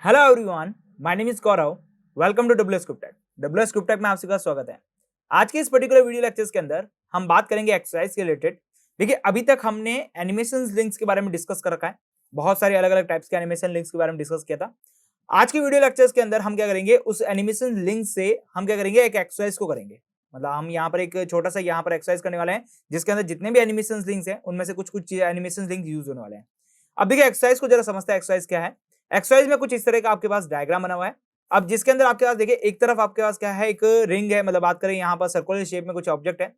Hello everyone, my name is Gaurav. Welcome to WS group tech. WS group tech में आप सभी का स्वागत है। आज के इस पर्टिकुलर वीडियो लेक्चर्स के अंदर हम बात करेंगे एक्सरसाइज के रिलेटेड। देखिए, अभी तक हमने एनिमेशन लिंक्स के बारे में डिस्कस कर रखा है। बहुत सारे अलग अलग टाइप्स के एनिमेशन लिंक्स के बारे में डिस्कस किया था। आज की वीडियो लेक्चर्स के अंदर हम क्या करेंगे, उस एनिमेशन लिंक से हम क्या करेंगे, एक एक्सरसाइज को करेंगे। मतलब हम यहाँ पर एक छोटा सा यहाँ पर एक्सरसाइज करने वाले हैं, जिसके अंदर जितने भी एनिमेशन लिंक्स हैं उनमें से कुछ कुछ एनिमेशन लिंक यूज होने वाले हैं। अब देखिए, एक्सरसाइज को जरा समझते हैं। एक्सरसाइज क्या है? एक्सरसाइज में कुछ इस तरह का आपके पास डायग्राम बना हुआ है। अब जिसके अंदर आपके पास देखिए, एक तरफ आपके पास क्या है, एक रिंग है। मतलब बात करें यहाँ पर सर्कुलर शेप में कुछ ऑब्जेक्ट है।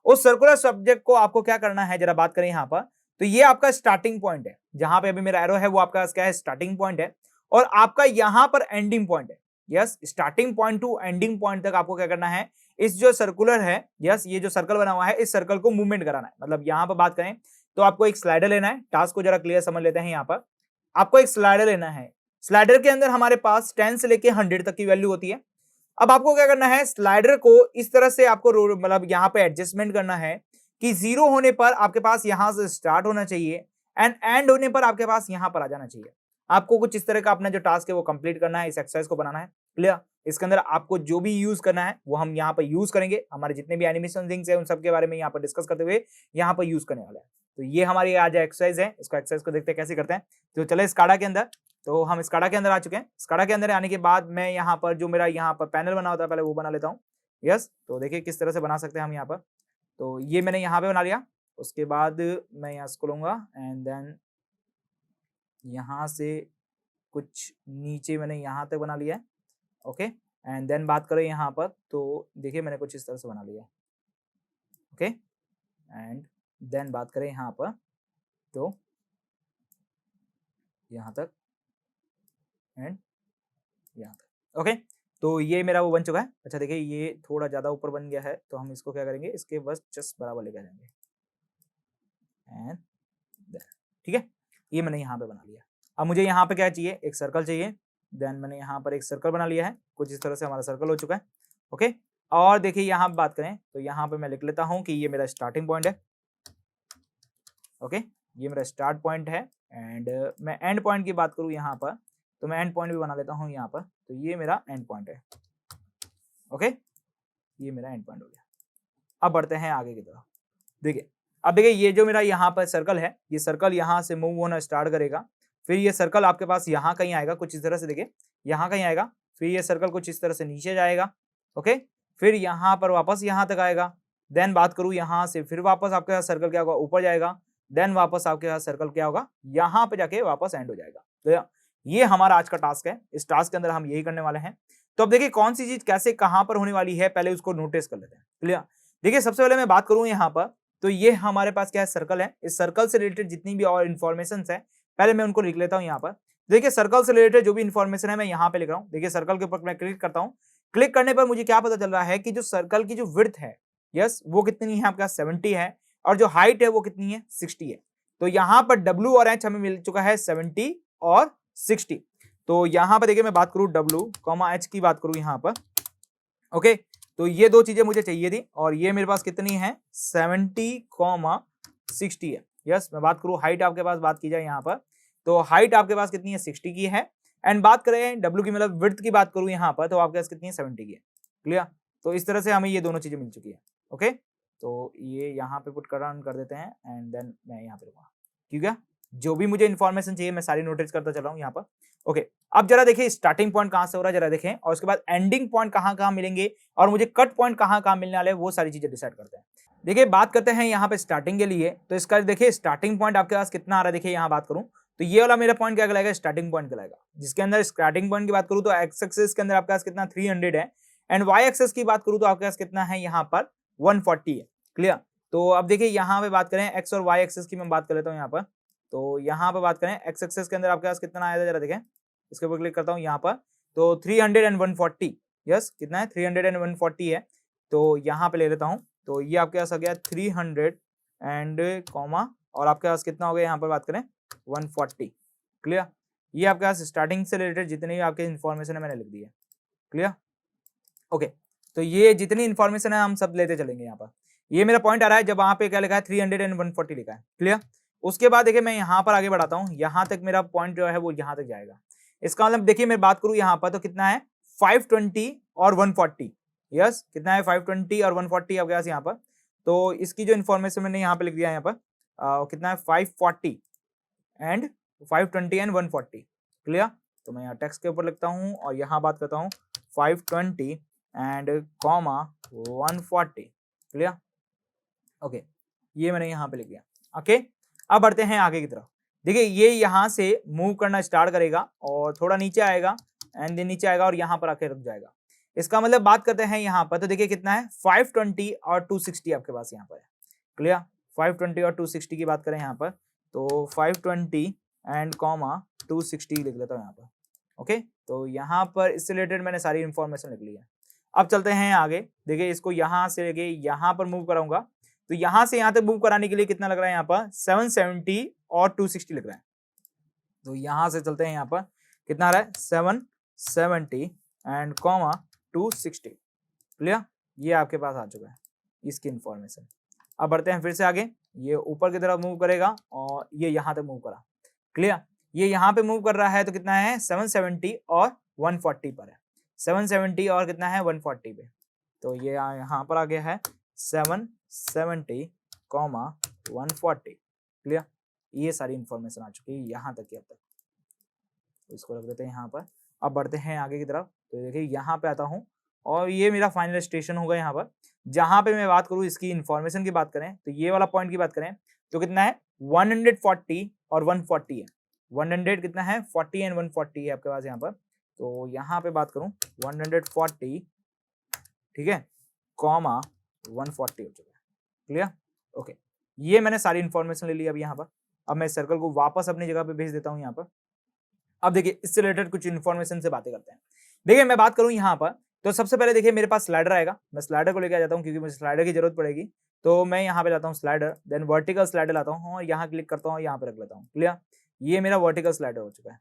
उस सर्कुलर सब्जेक्ट को आपको क्या करना है, जरा बात करें यहाँ पर, तो ये आपका स्टार्टिंग पॉइंट है। जहां पे अभी मेरा एरो है वो आपका पास क्या है, स्टार्टिंग पॉइंट है। और आपका यहाँ पर एंडिंग पॉइंट है। Yes, starting point two ending point तक आपको क्या करना है, इस जो सर्कुलर है, यस, ये जो सर्कल बना हुआ है, इस सर्कल को मूवमेंट कराना है। मतलब यहाँ पर बात करें तो आपको एक स्लाइडर लेना है। टास्क को जरा क्लियर समझ लेते हैं। यहाँ पर आपको एक स्लाइडर लेना है। स्लाइडर के अंदर हमारे पास 10 से लेके 100 तक की वैल्यू होती है। अब आपको क्या करना है, स्लाइडर को इस तरह से आपको मतलब यहाँ पे एडजस्टमेंट करना है कि 0 होने पर आपके पास यहां से स्टार्ट होना चाहिए एंड एंड होने पर आपके पास यहां पर आ जाना चाहिए। आपको कुछ इस तरह का अपना जो टास्क है वो कंप्लीट करना है, इस एक्सरसाइज को बनाना है। क्लियर? इसके अंदर आपको जो भी यूज करना है वो हम यहाँ पर यूज करेंगे। हमारे जितने भी एनिमेशन लिंक्स है उन सब के बारे में यहाँ पर डिस्कस करते हुए यहाँ पर यूज करने वाला है। तो ये हमारी आज एक्सरसाइज है। इसको एक्सरसाइज को देखते हैं कैसे करते हैं। तो चले स्काडा के अंदर। तो हम स्काडा के अंदर आ चुके हैं। स्काडा के अंदर आने के बाद मैं यहाँ पर जो मेरा यहाँ पर पैनल बना होता है पहले वो बना लेता हूँ। यस, तो देखिए किस तरह से बना सकते हैं हम यहाँ पर। तो ये मैंने यहाँ पे बना लिया। उसके बाद मैं यहाँ इसको लूंगा एंड देन यहाँ से कुछ नीचे मैंने यहाँ तक बना लिया है। ओके, एंड देन बात करें यहाँ पर तो देखिए मैंने कुछ इस तरह से बना लिया है। ओके, एंड देन बात करें यहाँ पर तो यहाँ तक एंड यहाँ तक। ओके, तो ये मेरा वो बन चुका है। अच्छा देखिए, ये थोड़ा ज्यादा ऊपर बन गया है तो हम इसको क्या करेंगे, इसके बस जस्ट बराबर लेकर जाएंगे एंड ठीक है। ये मैंने यहाँ पे बना लिया। अब मुझे यहाँ पे क्या चाहिए, एक सर्कल चाहिए। देन मैंने यहाँ पर एक सर्कल बना लिया है। कुछ इस तरह से हमारा सर्कल हो चुका है। ओके, और देखिए यहाँ पे बात करें तो यहाँ पे मैं लिख लेता हूँ कि ये मेरा स्टार्टिंग पॉइंट है। ओके, ये मेरा स्टार्ट पॉइंट है एंड मैं एंड पॉइंट की बात करूँ यहाँ पर तो मैं एंड पॉइंट भी बना लेता हूँ यहाँ पर। तो ये मेरा एंड पॉइंट है। ओके, ये मेरा एंड पॉइंट हो गया। अब बढ़ते हैं आगे की तरफ। देखिए, अब देखिए ये जो मेरा यहाँ पर सर्कल है, ये सर्कल यहाँ से मूव होना स्टार्ट करेगा। फिर ये सर्कल आपके पास यहाँ कहीं आएगा, कुछ इस तरह से। देखिए यहाँ कहीं आएगा। फिर ये सर्कल कुछ इस तरह से नीचे जाएगा। ओके, फिर यहाँ पर वापस यहाँ तक आएगा। देन बात करूँ यहाँ से फिर वापस आपके पास सर्कल क्या होगा, ऊपर जाएगा। देन वापस आपके पास सर्कल क्या होगा, यहाँ पे जाके वापस एंड हो जाएगा। तो ये हमारा आज का टास्क है। इस टास्क के अंदर हम यही करने वाले हैं। तो अब देखिए कौन सी चीज कैसे कहां पर होने वाली है, पहले उसको नोटिस कर लेते हैं। क्लियर? देखिए सबसे पहले मैं बात करूं यहाँ पर तो ये हमारे पास क्या है, सर्कल है। इस सर्कल से रिलेटेड जितनी भी और इन्फॉर्मेशन है पहले मैं उनको लिख लेता हूँ यहाँ पर। देखिए सर्कल से रिलेटेड जो भी इन्फॉर्मेशन है मैं यहाँ पे लिख रहा हूँ। देखिए सर्कल के ऊपर मैं क्लिक करता हूँ। क्लिक करने पर मुझे क्या पता चल रहा है कि जो सर्कल की जो विड्थ है, यस, वो कितनी है, आपका 70 है। और जो हाइट है वो कितनी है, 60 है। तो यहाँ पर W और H हमें मिल चुका है 70 और 60। तो यहाँ पर देखिए मैं बात करूँ W, H की बात करूँ यहाँ पर। ओके, तो ये दो चीजें मुझे चाहिए थी और ये मेरे पास कितनी है, 70,60 है। यस, मैं बात करूं हाइट आपके पास बात की जाए यहाँ पर तो हाइट आपके पास कितनी है, 60 की है। एंड बात करें डब्ल्यू की मतलब विड्थ की बात करूं यहाँ पर तो आपके पास कितनी है, 70 की है। क्लियर? तो इस तरह से हमें ये दोनों चीजें मिल चुकी है। ओके, तो ये यहाँ पे पुट कर देते हैं एंड देन मैं यहाँ पे लूंगा। ठीक है, जो भी मुझे इन्फॉर्मेशन चाहिए मैं सारी नोटिस करता चल रहा हूँ यहाँ पर। ओके, अब जरा देखिए स्टार्टिंग पॉइंट कहां से हो रहा है जरा देखें, और उसके बाद एंडिंग पॉइंट कहां मिलेंगे और मुझे कट पॉइंट कहां मिलने वाले हैं, वो सारी चीजें डिसाइड करते हैं। देखिए बात करते हैं यहाँ पे स्टार्टिंग के लिए। तो इसका देखिए स्टार्टिंग पॉइंट आपके पास कितना आ रहा है। देखिए यहाँ बात करूं तो ये वाला मेरा पॉइंट क्या कहलाएगा, स्टार्टिंग पॉइंट कहलाएगा। जिसके अंदर स्टार्टिंग पॉइंट की बात करूं तो एक्स एक्सिस के अंदर आपके पास कितना 300 है एंड वाई एक्सिस की बात करूं तो आपके पास कितना है, यहाँ पर 140 है। क्लियर? तो अब देखिए यहाँ पे बात करें एक्स और वाई एक्सिस की, मैं बात कर लेता हूँ यहाँ पर। तो यहाँ पे बात करें एक्स एक्सिस के अंदर आपके पास कितना आया था जरा देखें। इसके ऊपर क्लिक करता हूँ यहाँ पर तो 300 एंड 140। यस, कितना है, 300 एंड 140 है। तो यहाँ पे ले लेता हूँ तो ये आपके पास आ गया 300 एंड कॉमा और आपके पास कितना हो गया, यहाँ पर बात करें 140। क्लियर? ये आपके पास स्टार्टिंग से रिलेटेड जितनी भी आपके इन्फॉर्मेशन है मैंने लिख दी है। क्लियर? ओके, तो ये जितनी इन्फॉर्मेशन है हम सब लेते चलेंगे यहाँ पर। ये मेरा पॉइंट आ रहा है जब वहां पे क्या लिखा है, 300 एंड 140 लिखा है। क्लियर? उसके बाद देखिए मैं यहाँ पर आगे बढ़ाता हूँ। यहाँ तक मेरा पॉइंट जो है वो यहाँ तक जाएगा। इसका मतलब देखिए मैं बात करूं यहाँ पर तो कितना है 520 और 140। यस, कितना है 520 और 140 आपके पास यहाँ पर। तो इसकी जो इन्फॉर्मेशन मैंने यहाँ पे लिख दिया है यहाँ पर कितना है 540 एंड 520 एंड 140। क्लियर? तो मैं यहाँ टेक्स्ट के ऊपर लिखता हूँ और यहाँ बात करता हूँ 520 एंड कॉमा 140। क्लियर? ओके, ये मैंने यहाँ पे लिख दिया। ओके, अब बढ़ते हैं आगे की तरफ। देखिए ये यहाँ से मूव करना स्टार्ट करेगा और थोड़ा नीचे आएगा एंड देन नीचे आएगा और यहाँ पर आके रुक जाएगा। इसका मतलब बात करते हैं यहाँ पर तो देखिए कितना है 520 और 260 आपके पास यहाँ पर है। क्लियर? 520 और 260 की बात करें यहाँ पर तो 520 एंड कॉमा 260 लिख लेता हूँ यहाँ पर। ओके, तो यहाँ पर इससे रिलेटेड मैंने सारी इंफॉर्मेशन लिख ली है। अब चलते हैं आगे। देखिए इसको यहाँ से लेके यहाँ पर मूव कराऊंगा तो यहाँ से यहाँ तक मूव कराने के लिए कितना लग रहा है यहाँ पर 770 और 260 लग रहा है। तो यहाँ से चलते हैं यहाँ पर कितना आ रहा है 770 एंड कॉमा 260। क्लियर? ये आपके पास आ चुका है इसकी इंफॉर्मेशन। अब बढ़ते हैं फिर से आगे। ये ऊपर की तरफ मूव करेगा और ये यहाँ तक मूव करा। क्लियर? ये यहाँ पे मूव कर रहा है तो कितना है 770 और 140 पर है। 770 और कितना है 140 पे। तो ये यहाँ पर आ गया है 770 कॉमा 140। क्लियर? ये सारी इंफॉर्मेशन आ चुकी है यहाँ तक की। अब तक तो इसको रख देते हैं यहाँ पर। अब बढ़ते हैं आगे की तरफ। तो देखिए यहाँ पे आता हूँ और ये मेरा फाइनल स्टेशन होगा यहाँ पर। जहाँ पे मैं बात करूँ इसकी इंफॉर्मेशन की बात करें तो ये वाला पॉइंट की बात करें तो कितना है 140 और 140 है। 100 कितना है 40 एंड 140 है आपके पास यहाँ पर। तो यहाँ पे बात करूँ 140 ठीक है कॉमा 140 हो चुका है। क्लियर? ओके, ये मैंने सारी इंफॉर्मेशन ले ली अब यहाँ पर। अब मैं सर्कल को वापस अपनी जगह पे भेज देता हूँ यहाँ पर। अब देखिए इससे रिलेटेड कुछ इन्फॉर्मेशन से बातें करते हैं। देखिए मैं बात करूं यहाँ पर तो सबसे पहले देखिए मेरे पास स्लाइडर आएगा। मैं स्लाइडर को लेके आ जाता हूँ क्योंकि मुझे स्लाइडर की जरूरत पड़ेगी। तो मैं यहाँ पे लाता हूँ स्लाइडर, देन वर्टिकल स्लाइडर लाता हूँ और यहाँ क्लिक करता हूँ, यहाँ पे रख लेता हूँ। क्लियर? ये मेरा वर्टिकल स्लाइडर हो चुका है।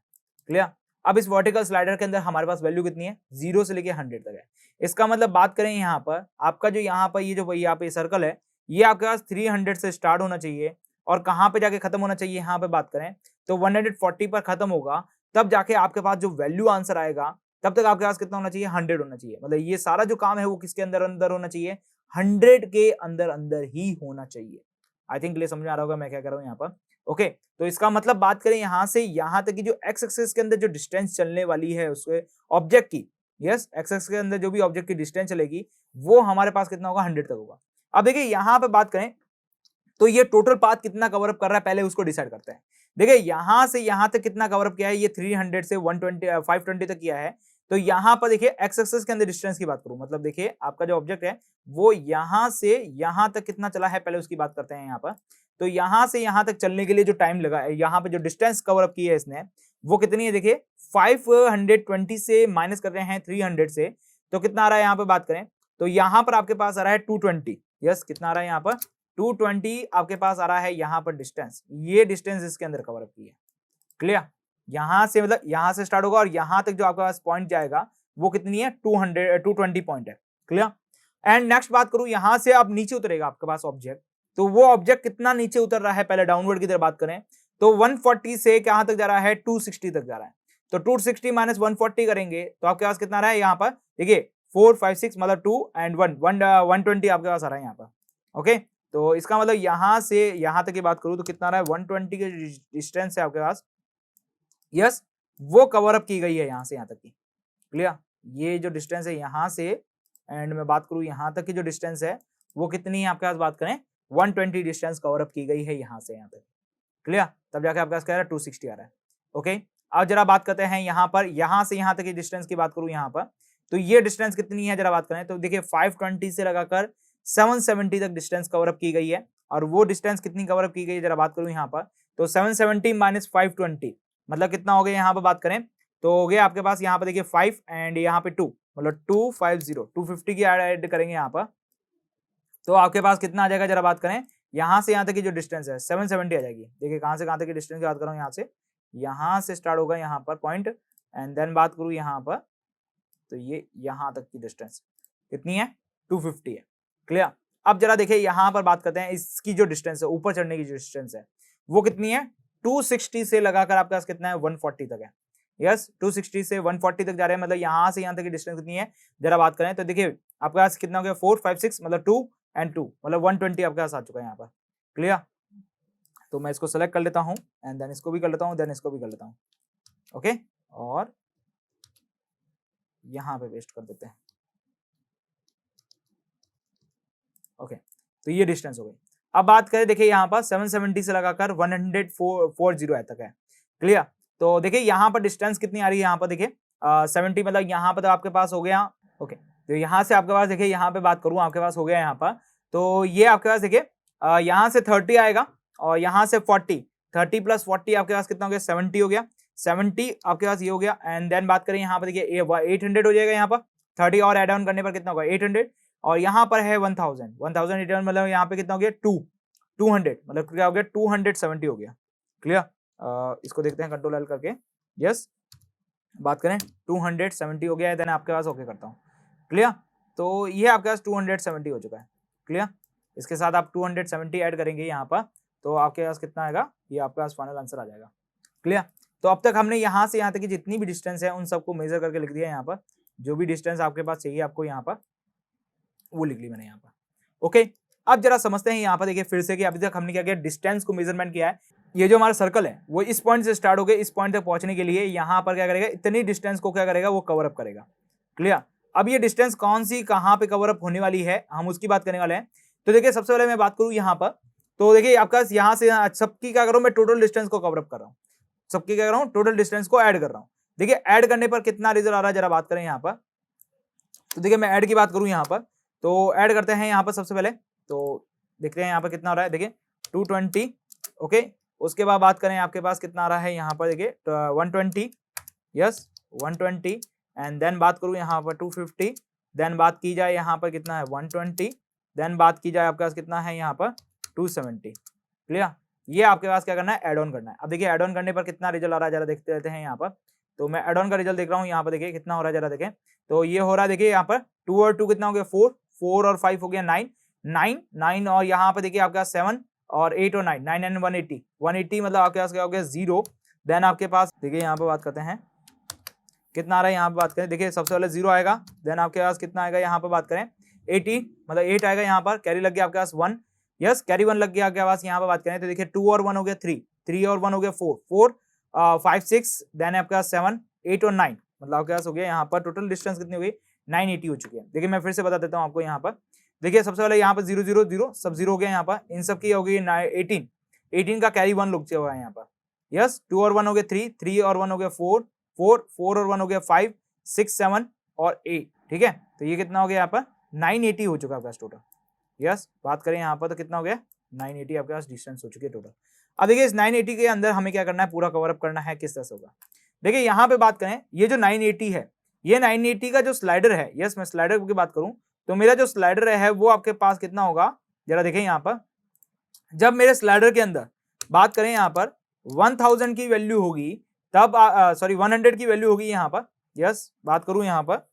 क्लियर? अब इस वर्टिकल स्लाइडर के अंदर हमारे पास वैल्यू कितनी है 0 से लेके 100 तक है। इसका मतलब बात करें यहाँ पर आपका जो यहाँ पर ये जो यहाँ पे सर्कल है ये आपके पास 300 से स्टार्ट होना चाहिए और कहाँ पे जाके खत्म होना चाहिए यहाँ पे बात करें तो 140 पर खत्म होगा। तब जाके आपके पास जो वैल्यू आंसर आएगा तब तक आपके पास कितना होना चाहिए 100 होना चाहिए। मतलब ये सारा जो काम है वो किसके अंदर अंदर होना चाहिए 100 के अंदर अंदर ही होना चाहिए। आई थिंक समझ में आ रहा होगा मैं क्या कर रहा हूँ यहाँ पर। ओके, तो इसका मतलब बात करें यहाँ से यहाँ तक की जो एक्स एक्सिस के अंदर जो डिस्टेंस चलने वाली है उसके ऑब्जेक्ट की, यस एक्स एक्सिस के अंदर जो भी ऑब्जेक्ट की डिस्टेंस चलेगी वो हमारे पास कितना होगा 100 तक होगा। अब देखिए यहाँ पे बात करें तो ये टोटल पाथ कितना कवर अप कर रहा है पहले उसको डिसाइड करते हैं। देखिए यहां से यहां तक कितना कवर अप किया है, ये 300 से 120 520 तक किया है। तो यहां पर देखिए एक्स एक्सिस के अंदर डिस्टेंस की बात करूं मतलब देखिए आपका जो ऑब्जेक्ट है वो यहां से यहां तक कितना चला है पहले उसकी बात करते हैं यहाँ पर। तो यहां से यहां तक चलने के लिए जो टाइम लगा है यहाँ पे जो डिस्टेंस कवर अप की है इसने वो कितनी है देखिए 520 से माइनस कर रहे हैं 300 से तो कितना आ रहा है यहाँ पे बात करें तो यहाँ पर आपके पास आ रहा है 220। यस, कितना आ रहा है यहाँ पर 220 आपके पास आ रहा है यहाँ पर डिस्टेंस। ये डिस्टेंस इसके अंदर कवर अप की है। क्लियर? यहां से मतलब यहां से स्टार्ट होगा और यहां तक जो आपके पास पॉइंट जाएगा वो कितनी है 220 पॉइंट है। क्लियर? एंड नेक्स्ट बात करूं यहां से अब नीचे उतरेगा आपके पास ऑब्जेक्ट तो वो ऑब्जेक्ट कितना नीचे उतर रहा है पहले डाउनवर्ड की तरफ बात करें तो 140 से कहां तक जा रहा है 260 तक जा रहा है। तो 260 माइनस 140 करेंगे तो आपके पास कितना रहा है यहाँ पर देखिए 4 5 6 मतलब 2 एंड 120 आपके पास आ रहा है यहाँ पर। ओके, तो इसका मतलब यहां से यहां तक की बात करूं तो कितना रहा है 120 के डिस्टेंस है आपके पास। यस, वो कवर अप की गई है यहां से यहां तक की। क्लियर? ये जो डिस्टेंस है यहां से एंड मैं बात करूं यहां तक की जो डिस्टेंस है वो कितनी है आपके पास बात करें 120 डिस्टेंस कवर अप की गई है यहां से यहां तक। क्लियर? तब जाके आपके पास क्या आ रहा है 260 आ रहा है। ओके, अब जरा बात करते हैं यहाँ पर यहां से यहां तक की डिस्टेंस की बात करूं यहाँ पर तो ये डिस्टेंस कितनी है जरा बात करें तो देखिए 520 से लगाकर 770 तक डिस्टेंस कवर अप की गई है। और वो डिस्टेंस कितनी कवर अप की गई है जरा बात करूं यहाँ पर तो 770 माइनस 520 मतलब कितना हो गया यहाँ पर बात करें तो हो गया आपके पास यहाँ पर देखिए 5 एंड यहाँ पे 2 मतलब 250 की ऐड करेंगे यहाँ पर तो आपके पास कितना आ जाएगा जरा बात करें यहाँ से यहाँ तक की जो डिस्टेंस है 770 आ जाएगी। देखिए कहाँ से कहाँ तक की डिस्टेंस की बात करूँ यहाँ से स्टार्ट होगा यहाँ पर पॉइंट एंड देन बात करूँ यहाँ पर तो ये यहाँ तक की डिस्टेंस कितनी है 250 है। क्लियर? अब जरा देखिए यहाँ पर बात करते हैं इसकी जो डिस्टेंस है ऊपर चढ़ने की जो डिस्टेंस है वो कितनी है 260 से लगाकर आपके पास कितना है 140 तक है। यस 260 से 140 तक जा रहे हैं, मतलब यहाँ से यहाँ तक की डिस्टेंस कितनी है जरा बात करें तो देखिए आपके पास कितना हो गया 4 5 6 मतलब 2 एंड 2 मतलब 120 आपके पास आ चुका है यहाँ पर। क्लियर? तो मैं इसको सेलेक्ट कर लेता हूँ एंड देन इसको भी कर लेता हूँ, देन इसको भी कर लेता हूँ। ओके, और यहाँ पे पेस्ट कर देते हैं। ओके, तो ये डिस्टेंस हो गई। अब बात करें देखिए यहाँ पर 770 से लगाकर 140 तक है। क्लियर? तो देखिए यहाँ पर डिस्टेंस कितनी आ रही है, यहाँ पर देखिए 70 मतलब यहाँ पर तो आपके पास हो गया। ओके, तो यहाँ से आपके पास देखिए यहाँ पे बात करूँ आपके पास हो गया यहाँ पर, तो ये आपके पास देखिए यहाँ से 30 आएगा और यहाँ से 40, 30 प्लस 40 आपके पास कितना हो गया 70 हो गया, 70 आपके पास ये हो गया एंड देन बात करें यहाँ पर देखिए 800 हो जाएगा, यहाँ पर 30 और एड ऑन करने पर कितना होगा 800 और यहाँ पर है 1000 रिटर्न मतलब यहाँ पे कितना हो गया 200 मतलब क्या हो गया 270 हो गया। क्लियर? इसको देखते हैं कंट्रोल एल करके। यस, बात करें 270 हो गया है, देन आपके पास ओके करता हूँ। क्लियर? तो ये आपके पास 270 हो चुका है। क्लियर? इसके साथ आप 270 ऐड करेंगे यहाँ पर तो आपके पास कितना आएगा, ये आपके पास फाइनल आंसर आ जाएगा। क्लियर? तो अब तक हमने यहाँ से यहाँ तक की जितनी भी डिस्टेंस है उन सबको मेजर करके लिख दिया यहाँ पर, जो भी डिस्टेंस आपके पास चाहिए आपको यहाँ पर वो लिख ली मैंने यहाँ पर। ओके, अब जरा समझते हैं यहाँ पर देखिए फिर से कि अभी तक हमने क्या किया, डिस्टेंस को मेजरमेंट किया है। ये जो हमारा सर्कल है वो इस पॉइंट से स्टार्ट हो गए, इस पॉइंट तक पहुंचने के लिए यहाँ पर क्या करेगा, इतनी डिस्टेंस को क्या करेगा वो कवर अप करेगा। क्लियर? अब ये डिस्टेंस कौन सी कहाँ पे कवर अप होने वाली है हम उसकी बात करने वाले हैं। तो देखिए सबसे पहले मैं बात करूँ यहाँ पर, तो देखिए आपका यहाँ से सबकी क्या करूँ मैं टोटल डिस्टेंस को कवर अप कर रहा हूँ, सबकी क्या कर रहा हूँ टोटल डिस्टेंस को ऐड कर रहा हूँ। देखिए ऐड करने पर कितना रिजल्ट आ रहा है जरा बात करें यहाँ पर। तो देखिए मैं ऐड की बात करूँ यहाँ पर, तो ऐड करते हैं यहाँ पर सबसे पहले, तो देखते हैं यहाँ पर कितना हो रहा है देखिए 220। ओके, उसके बाद बात करें आपके पास कितना आ रहा है यहाँ पर देखिए 120। यस 120 एंड देन बात करूँ यहाँ पर 250, देन बात की जाए यहाँ पर कितना है 120, देन बात की जाए आपके पास कितना है यहाँ पर 270। क्लियर? ये आपके पास क्या करना है ऐड ऑन करना है। अब देखिए ऐड ऑन करने पर कितना रिजल्ट आ रहा है जरा देखते रहते हैं यहाँ पर। तो मैं ऐड ऑन का रिजल्ट देख रहा हूँ यहाँ पर देखिए कितना हो रहा है जरा देखें। तो ये हो रहा है देखिए यहाँ पर 2 और 2 कितना हो गया 4, 4 और 5 हो गया 9, 9 9 और यहाँ पर देखिए आपके पास 7 और 8 और 9, 9 एंड 180, 180 मतलब आपके पास क्या हो गया 0। देन आपके पास देखिए यहाँ पर बात करते हैं कितना आ रहा है, यहाँ पर बात करें देखिए सबसे पहले 0 आएगा, देन आपके पास कितना आएगा यहाँ पर बात करें 80 मतलब 8 आएगा, यहाँ पर कैरी लग गया आपके पास 1। यस कैरी 1 लग गया आपके पास। यहाँ पर बात करें तो देखिए 2 और 1 हो गया 3, 3 और 1 हो गया 4, 4 5 6 देन आपके पास 7 8 और 9 मतलब आपके पास हो गया यहाँ पर टोटल डिस्टेंस कितनी हो गई 980 हो चुकी है। देखिए मैं फिर से बता देता हूँ आपको यहाँ पर। देखिए सबसे पहले यहाँ पर 0 0 0 सब 0 हो गया यहाँ पर, इन सब की हो गई 18, 18 का कैरी 1 लुक हुआ है यहाँ पर। यस 2 और 1 हो गया 3, 3 और 1 हो गया 4, 4 4 और 1 हो गया 5 6 7 और 8। ठीक है, तो ये कितना हो गया यहाँ पर 980 हो चुका है आपका टोटल। यस बात करें यहाँ पर तो कितना हो गया 980 आपके पास डिस्टेंस हो चुकी है टोटल। अब देखिए इस 980 के अंदर हमें क्या करना है पूरा कवर अप करना है, किस तरह से होगा। देखिए यहाँ पे बात करें ये जो 980 है, ये 980 का जो स्लाइडर है, यस मैं स्लाइडर की बात करूं तो मेरा जो स्लाइडर है वो आपके पास कितना होगा जरा देखें यहाँ पर। जब मेरे स्लाइडर के अंदर बात करें यहाँ पर 1000 की वैल्यू होगी तब सॉरी 100 की वैल्यू होगी यहाँ पर। यस बात करूं यहाँ पर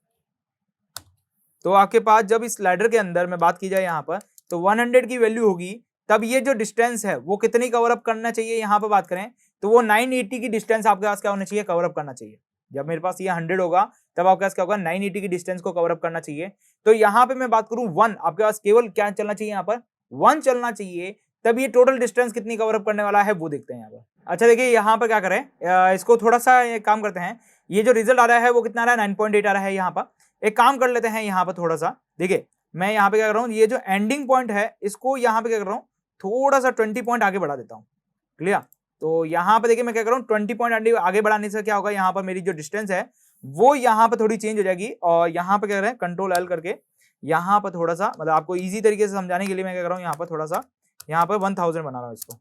तो आपके पास जब इस स्लाइडर के अंदर में बात की जाए यहाँ पर तो 100 की वैल्यू होगी तब ये जो डिस्टेंस है वो कितनी कवर अप करना चाहिए यहाँ पर बात करें तो वो 980 की डिस्टेंस आपके पास क्या होना चाहिए कवर अप करना चाहिए। जब मेरे पास ये 100 होगा तब आपके पास क्या होगा 980 की डिस्टेंस को कवर अप करना चाहिए। तो यहाँ पे मैं बात करूं 1 आपके पास केवल क्या चलना चाहिए यहाँ पर 1 चलना चाहिए, तब ये टोटल डिस्टेंस कितनी कवर अप करने वाला है वो देखते हैं यहाँ पर। अच्छा देखिए यहाँ पर क्या करें इसको थोड़ा सा काम करते हैं, ये जो रिजल्ट आ रहा है वो कितना आ रहा है 9.8 आ रहा है। यहाँ पर एक काम कर लेते हैं यहाँ पर थोड़ा सा, देखिए मैं यहाँ पे क्या कर रहा हूँ ये जो एंडिंग पॉइंट है इसको यहाँ पे क्या कर रहा हूँ थोड़ा सा 20 पॉइंट आगे बढ़ा देता हूँ। क्लियर? तो यहाँ पे देखिए मैं क्या कर रहा हूँ 20 पॉइंट आगे बढ़ाने से क्या होगा यहाँ पर मेरी जो डिस्टेंस है वो यहाँ पे थोड़ी चेंज हो जाएगी और यहाँ पे क्या कर रहे हैं कंट्रोल एल करके यहाँ पर थोड़ा सा मतलब आपको इजी तरीके से समझाने के लिए मैं क्या कर रहा हूँ यहाँ पर थोड़ा सा यहाँ पर 1000 बना रहा हूँ इसको।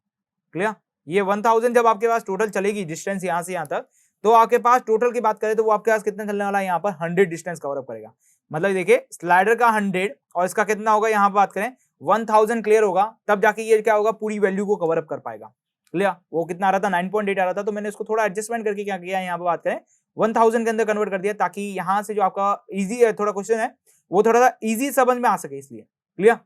क्लियर? ये 1000 जब आपके पास टोटल चलेगी डिस्टेंस यहाँ से यहाँ तक तो आपके पास टोटल की बात करें तो वो आपके पास कितना चलने वाला है यहाँ पर 100 डिस्टेंस कवर अप करेगा। मतलब देखिए स्लाइडर का 100 और इसका कितना होगा यहाँ पर बात करें 1000 क्लियर होगा तब जाके ये क्या होगा पूरी वैल्यू को कवर अप कर पाएगा। क्लियर? वो कितना आ रहा था 9.8 आ रहा था तो मैंने इसको थोड़ा एडजस्टमेंट करके क्या किया यहाँ पर बात करें 1000 के अंदर कन्वर्ट कर दिया ताकि यहाँ से जो आपका इजी थोड़ा क्वेश्चन है वो थोड़ा सा इजी समझ में आ सके इसलिए। क्लियर?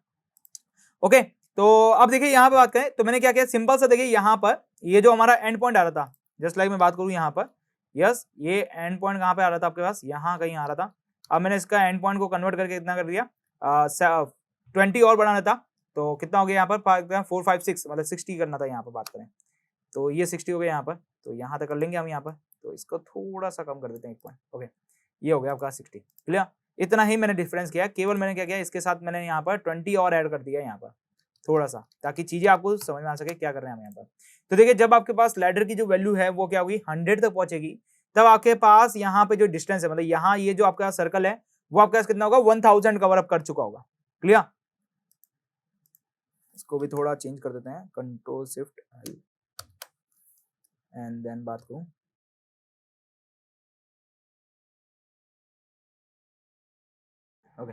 ओके, तो अब देखिए यहाँ पे बात करें तो मैंने क्या किया सिंपल सा देखिए यहाँ पर ये जो हमारा एंड पॉइंट आ रहा था जस्ट लाइक मैं बात करूँ यहाँ पर यस, ये एंड पॉइंट कहाँ पे आ रहा था आपके पास, यहाँ कहीं आ रहा था। अब मैंने इसका एंड पॉइंट को कन्वर्ट करके कितना कर दिया, 20 और बढ़ाना था, तो कितना हो गया यहाँ पर 4 5 6 मतलब 60 करना था यहाँ पर बात करें, तो ये 60 हो गया यहाँ पर, तो यहाँ तक कर लेंगे हम यहाँ पर, तो इसको थोड़ा सा कम कर देते हैं 1 पॉइंट। ओके, ये हो गया आपका 60। क्लियर, इतना ही मैंने डिफरेंस किया, केवल मैंने क्या किया, इसके साथ मैंने यहाँ पर 20 और ऐड कर दिया यहाँ पर थोड़ा सा, ताकि चीजें आपको समझ में आ सके क्या कर रहे हैं हम यहाँ पर। तो देखिए, जब आपके पास लैडर की जो वैल्यू है वो क्या होगी, 100 तक पहुंचेगी, तब आपके पास यहाँ पे जो डिस्टेंस है, मतलब यहाँ ये जो आपका सर्कल है वो आपके पास कितना होगा, 1000 कवर अप कर चुका होगा। क्लियर, इसको भी थोड़ा चेंज कर देते हैं, control shift L and then बात करूं, ओके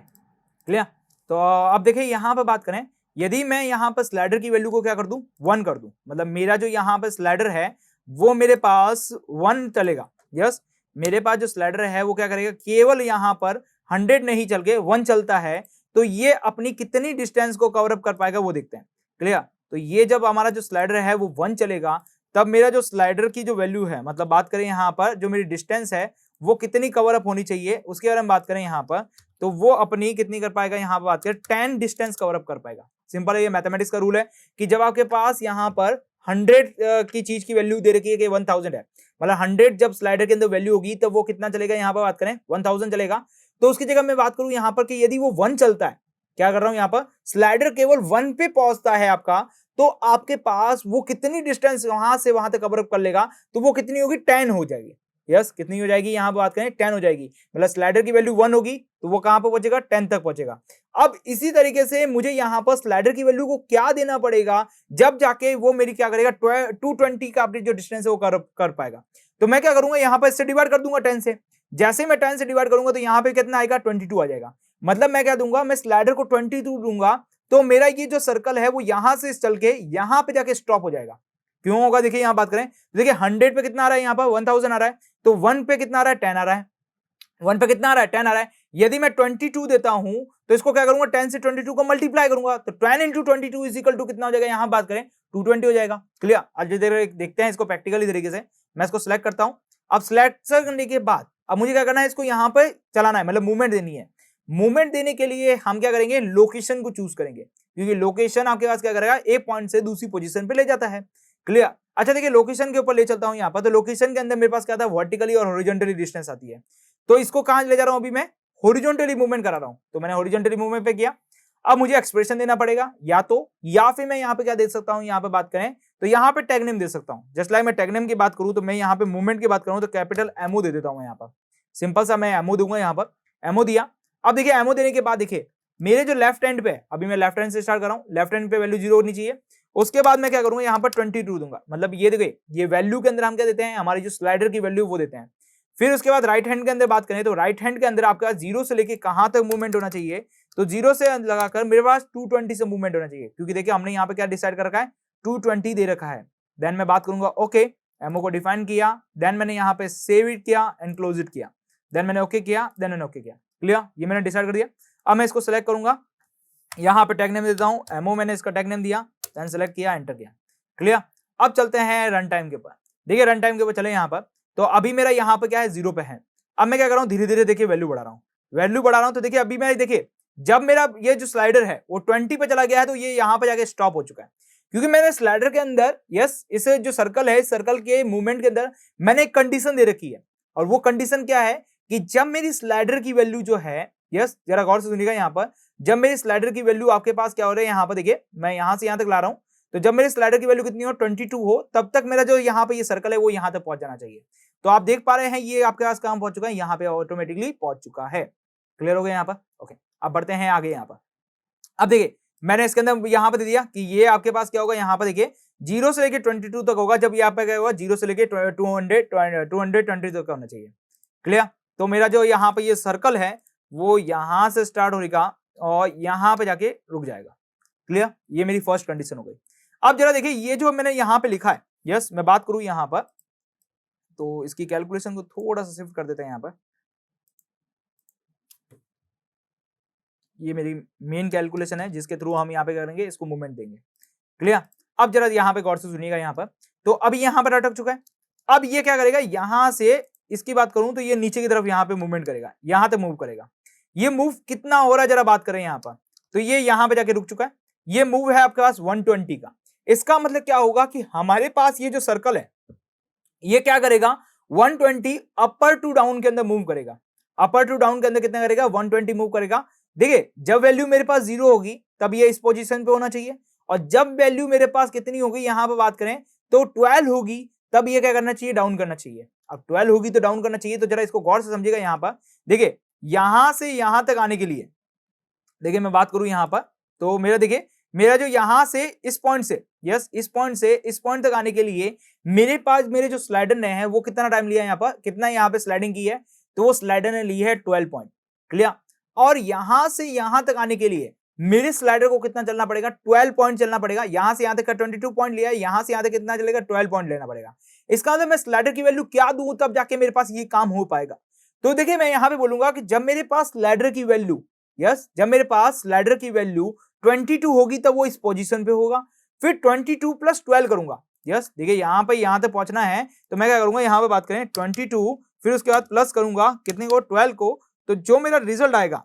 क्लियर। तो अब देखिए यहाँ पे बात करें, यदि मैं यहाँ पर स्लाइडर की वैल्यू को क्या कर दूं, 1 कर दूं, मतलब मेरा जो यहाँ पर स्लाइडर है वो मेरे पास 1 चलेगा। यस, मेरे पास जो स्लाइडर है वो क्या करेगा, केवल यहाँ पर 100 नहीं चल के 1 चलता है, तो ये अपनी कितनी डिस्टेंस को कवर अप कर पाएगा वो देखते हैं। क्लियर, तो ये जब हमारा जो स्लाइडर है वो 1 चलेगा, तब मेरा जो स्लाइडर की जो वैल्यू है, मतलब बात करें यहाँ पर जो मेरी डिस्टेंस है वो कितनी कवर अप होनी चाहिए, उसके बारे में बात करें यहाँ पर, तो वो अपनी कितनी कर पाएगा, यहाँ पर बात करें 10 डिस्टेंस कवर अप कर पाएगा। सिंपल है, ये मैथमेटिक्स का रूल है कि जब आपके पास यहाँ पर 100 की चीज की वैल्यू दे रखी है कि 1000 है, मतलब 100 जब स्लाइडर के अंदर वैल्यू होगी तब वो कितना चलेगा, यहाँ पर बात करें 1000 चलेगा। तो उसकी जगह मैं बात करूं यहाँ पर कि यदि वो 1 चलता है, क्या कर रहा हूं यहाँ पर, स्लाइडर केवल 1 पे पहुंचता है आपका, तो आपके पास वो कितनी डिस्टेंस वहां से वहां तक कवर अप कर लेगा, तो वो कितनी होगी, 10 हो जाएगी। यस, कितनी हो जाएगी, यहां बात करें 10 हो जाएगी, मतलब स्लाइडर की वैल्यू 1 होगी तो वो कहां पर पहुंचेगा, 10 तक पहुंचेगा। अब इसी तरीके से मुझे यहां पर स्लाइडर की वैल्यू को क्या देना पड़ेगा, जब जाके वो मेरी क्या करेगा, 220 का अपनी जो डिस्टेंस है वो कर पाएगा। तो मैं क्या करूंगा, यहां पर इससे डिवाइड कर दूंगा 10 से, जैसे मैं 10 से डिवाइड करूंगा तो यहां पे कितना आएगा, 22 आ जाएगा। मतलब मैं क्या दूंगा, मैं स्लाइडर को 22 दूंगा, तो मेरा ये जो सर्कल है वो यहां से चल के यहां पे जाके स्टॉप हो जाएगा। क्यों होगा, देखिए यहां बात करें, देखिए 100 पे कितना आ रहा है, यहाँ पर 1000 आ रहा है, तो 1 पे कितना आ रहा है, 10 आ रहा है, 1 पे कितना आ रहा है, 10 आ रहा है। यदि मैं 22 देता हूं तो इसको क्या करूंगा, 10 से 22 को मल्टीप्लाई करूंगा, तो 10 इंटू 22 इज इक्वल टू कितना हो जाएगा, यहां बात करें 220 हो जाएगा। क्लियर, आज देखते हैं इसको प्रैक्टिकली तरीके से। मैं इसको सिलेक्ट करता हूं, अब सिलेक्ट करने के बाद अब मुझे क्या करना है, इसको यहां पे चलाना है, मतलब मूवमेंट देनी है। मूवमेंट देने के लिए हम क्या करेंगे, लोकेशन को चूज करेंगे, क्योंकि लोकेशन आपके पास क्या करेगा, एक पॉइंट से दूसरी पोजीशन पे ले जाता है। क्लियर, अच्छा देखिए लोकेशन के ऊपर ले चलता हूं यहाँ पर, तो लोकेशन के अंदर मेरे पास क्या था, वर्टिकली और हॉरिजॉन्टली डिस्टेंस आती है, तो इसको कहां ले जा रहा हूं, अभी मैं हॉरिजॉन्टली मूवमेंट करा रहा हूं, तो मैंने हॉरिजॉन्टली मूवमेंट पे किया। अब मुझे एक्सप्रेशन देना पड़ेगा, या फिर मैं यहाँ पे क्या दे सकता हूं, यहाँ पे बात करें तो यहाँ पे टैग नेम दे सकता हूं। जस्ट लाइक मैं टैग नेम की बात करूं तो मैं यहाँ पे मूवमेंट की बात करूं तो कैपिटल एमओ दे देता हूं, यहाँ पर सिंपल सा मैं एमओ दूंगा, यहाँ पर एमओ दिया। अब देखिए एमओ देने के बाद देखिए मेरे जो लेफ्ट हैंड पे, अभी मैं लेफ्ट हैंड से स्टार्ट कर रहा हूं, लेफ्ट हैंड पे वैल्यू 0 होनी चाहिए। उसके बाद मैं क्या करूंगा, यहाँ पर 22 दूंगा, मतलब ये देखिए ये वैल्यू के अंदर हम क्या देते हैं, हमारी जो स्लाइडर की वैल्यू वो देते हैं। फिर उसके बाद राइट हैंड के अंदर बात करें तो राइट हैंड के अंदर आपका 0 से लेके कहां तक मूवमेंट होना चाहिए, तो 0 से लगाकर मेरे पास 220 से मूवमेंट होना चाहिए, क्योंकि देखिए हमने यहाँ पे क्या डिसाइड कर रखा है, 220 दे रखा है। देन मैं बात करूंगा ओके, एमओ को डिफाइन किया, देन मैंने यहाँ पे सेव इट किया एंड क्लोज इट किया, देन मैंने ओके किया, देन मैंने ओके किया। क्लियर, ये मैंने डिसाइड कर दिया। अब मैं इसको सेलेक्ट करूंगा, यहाँ पे टैग नेम देता हूँ, एमओ मैंने इसका टैग नेम दिया, देन सेलेक्ट किया, एंटर किया। क्लियर, अब चलते हैं रन टाइम के ऊपर। देखिए रन टाइम के ऊपर चले यहाँ पर, तो अभी मेरा यहाँ पे क्या है, 0 पे है। अब मैं क्या कर रहा हूँ, धीरे धीरे देखिए वैल्यू बढ़ा रहा हूँ, वैल्यू बढ़ा रहा हूँ, तो देखिए अभी मैं देखिए जब मेरा ये जो स्लाइडर है वो 20 पे चला गया है, तो ये यहाँ पे जाके स्टॉप हो चुका है, क्योंकि मैंने स्लाइडर के अंदर यस इस जो सर्कल है, सर्कल के मूवमेंट के अंदर मैंने एक कंडीशन दे रखी है, और वो कंडीशन क्या है कि जब मेरी स्लाइडर की वैल्यू जो है, यस जरा गौर से सुनिएगा यहाँ पर, जब मेरी स्लाइडर की वैल्यू आपके पास क्या हो रहा है, यहाँ पर देखिए मैं यहाँ से यहाँ तक ला रहा हूँ, तो जब मेरे स्लाइडर की वैल्यू कितनी हो, 22 हो, तब तक मेरा जो यहाँ पे ये सर्कल है वो यहाँ तक पहुंच जाना चाहिए। तो आप देख पा रहे हैं ये आपके पास कहां पहुंच चुका है, यहाँ पे ऑटोमेटिकली पहुंच चुका है। क्लियर हो गया यहाँ पर, ओके। अब बढ़ते हैं आगे यहाँ पर। अब देखिए मैंने इसके अंदर यहाँ पे दे दिया कि ये आपके पास क्या होगा, यहाँ पर देखिए 0 से लेके 22 तक होगा, जब यहाँ पे क्या होगा 0 से लेके 220 तक होना चाहिए। क्लियर, तो मेरा जो यहाँ पे ये सर्कल है वो यहाँ से स्टार्ट होगा और यहाँ पे जाके रुक जाएगा। क्लियर, ये मेरी फर्स्ट कंडीशन हो गई। अब जरा देखिए ये जो मैंने यहाँ पे लिखा है, यस मैं बात करूं यहाँ पर, तो इसकी कैलकुलेशन को थोड़ा सा शिफ्ट कर देते हैं यहाँ पर। ये मेरी मेन कैलकुलेशन है जिसके थ्रू हम यहाँ पे करेंगे, इसको मूवमेंट देंगे। क्लियर, अब जरा यहाँ पे गौर से सुनिएगा यहाँ पर, तो अभी यहाँ पर अटक चुका है। अब ये क्या करेगा, यहां से इसकी बात करूं तो ये नीचे की तरफ यहां पे मूवमेंट करेगा, यहां तक मूव करेगा। ये मूव कितना हो रहा है जरा बात करें यहां पर, तो ये यहां पे जाके रुक चुका है। ये मूव है आपके पास 120 का। इसका मतलब क्या होगा कि हमारे पास ये जो सर्कल है ये क्या करेगा, 120 अपर टू डाउन के अंदर मूव करेगा। अपर टू डाउन के अंदर कितना करेगा, 120 मूव करेगा। देखिए जब वैल्यू मेरे पास 0 होगी तब ये इस पोजीशन पे होना चाहिए, और जब वैल्यू मेरे पास कितनी होगी यहां पे बात करें तो 12 होगी, तब ये क्या करना चाहिए, डाउन करना चाहिए। अब 12 होगी तो डाउन करना चाहिए, तो जरा इसको गौर से समझिएगा। यहां पर देखिए यहां से यहां तक आने के लिए, देखिए मैं बात करूं यहां पर, तो मेरा देखिए मेरा जो यहां से इस पॉइंट से, यस इस पॉइंट से इस पॉइंट तक आने के लिए मेरे पास मेरे जो स्लाइडर ने है वो कितना टाइम लिया, यहां पर कितना यहां पे स्लाइडिंग की है, तो वो स्लाइडर ने ली है 12 पॉइंट। क्लियर। और यहां से यहां तक आने के लिए मेरे स्लाइडर को कितना चलना पड़ेगा, 12 पॉइंट चलना पड़ेगा। यहां से यहां तक का 22 पॉइंट लिया है, यहां से यहां तक कितना चलेगा, 12 पॉइंट लेना पड़ेगा। इसका मतलब मैं स्लाइडर की वैल्यू क्या दूं तब जाके मेरे पास ये काम हो पाएगा। तो देखिए मैं यहां पे बोलूंगा कि जब मेरे पास स्लाइडर की वैल्यू, यस जब मेरे पास स्लाइडर की वैल्यू 22 होगी तब वो इस पोजीशन पे होगा। फिर 22 प्लस 12 करूंगा। यस देखिए यहां पे यहां तक पहुंचना है तो मैं क्या करूंगा, यहां पे बात करें 22, फिर उसके बाद प्लस करूंगा कितने को, 12 को। तो जो मेरा रिजल्ट आएगा,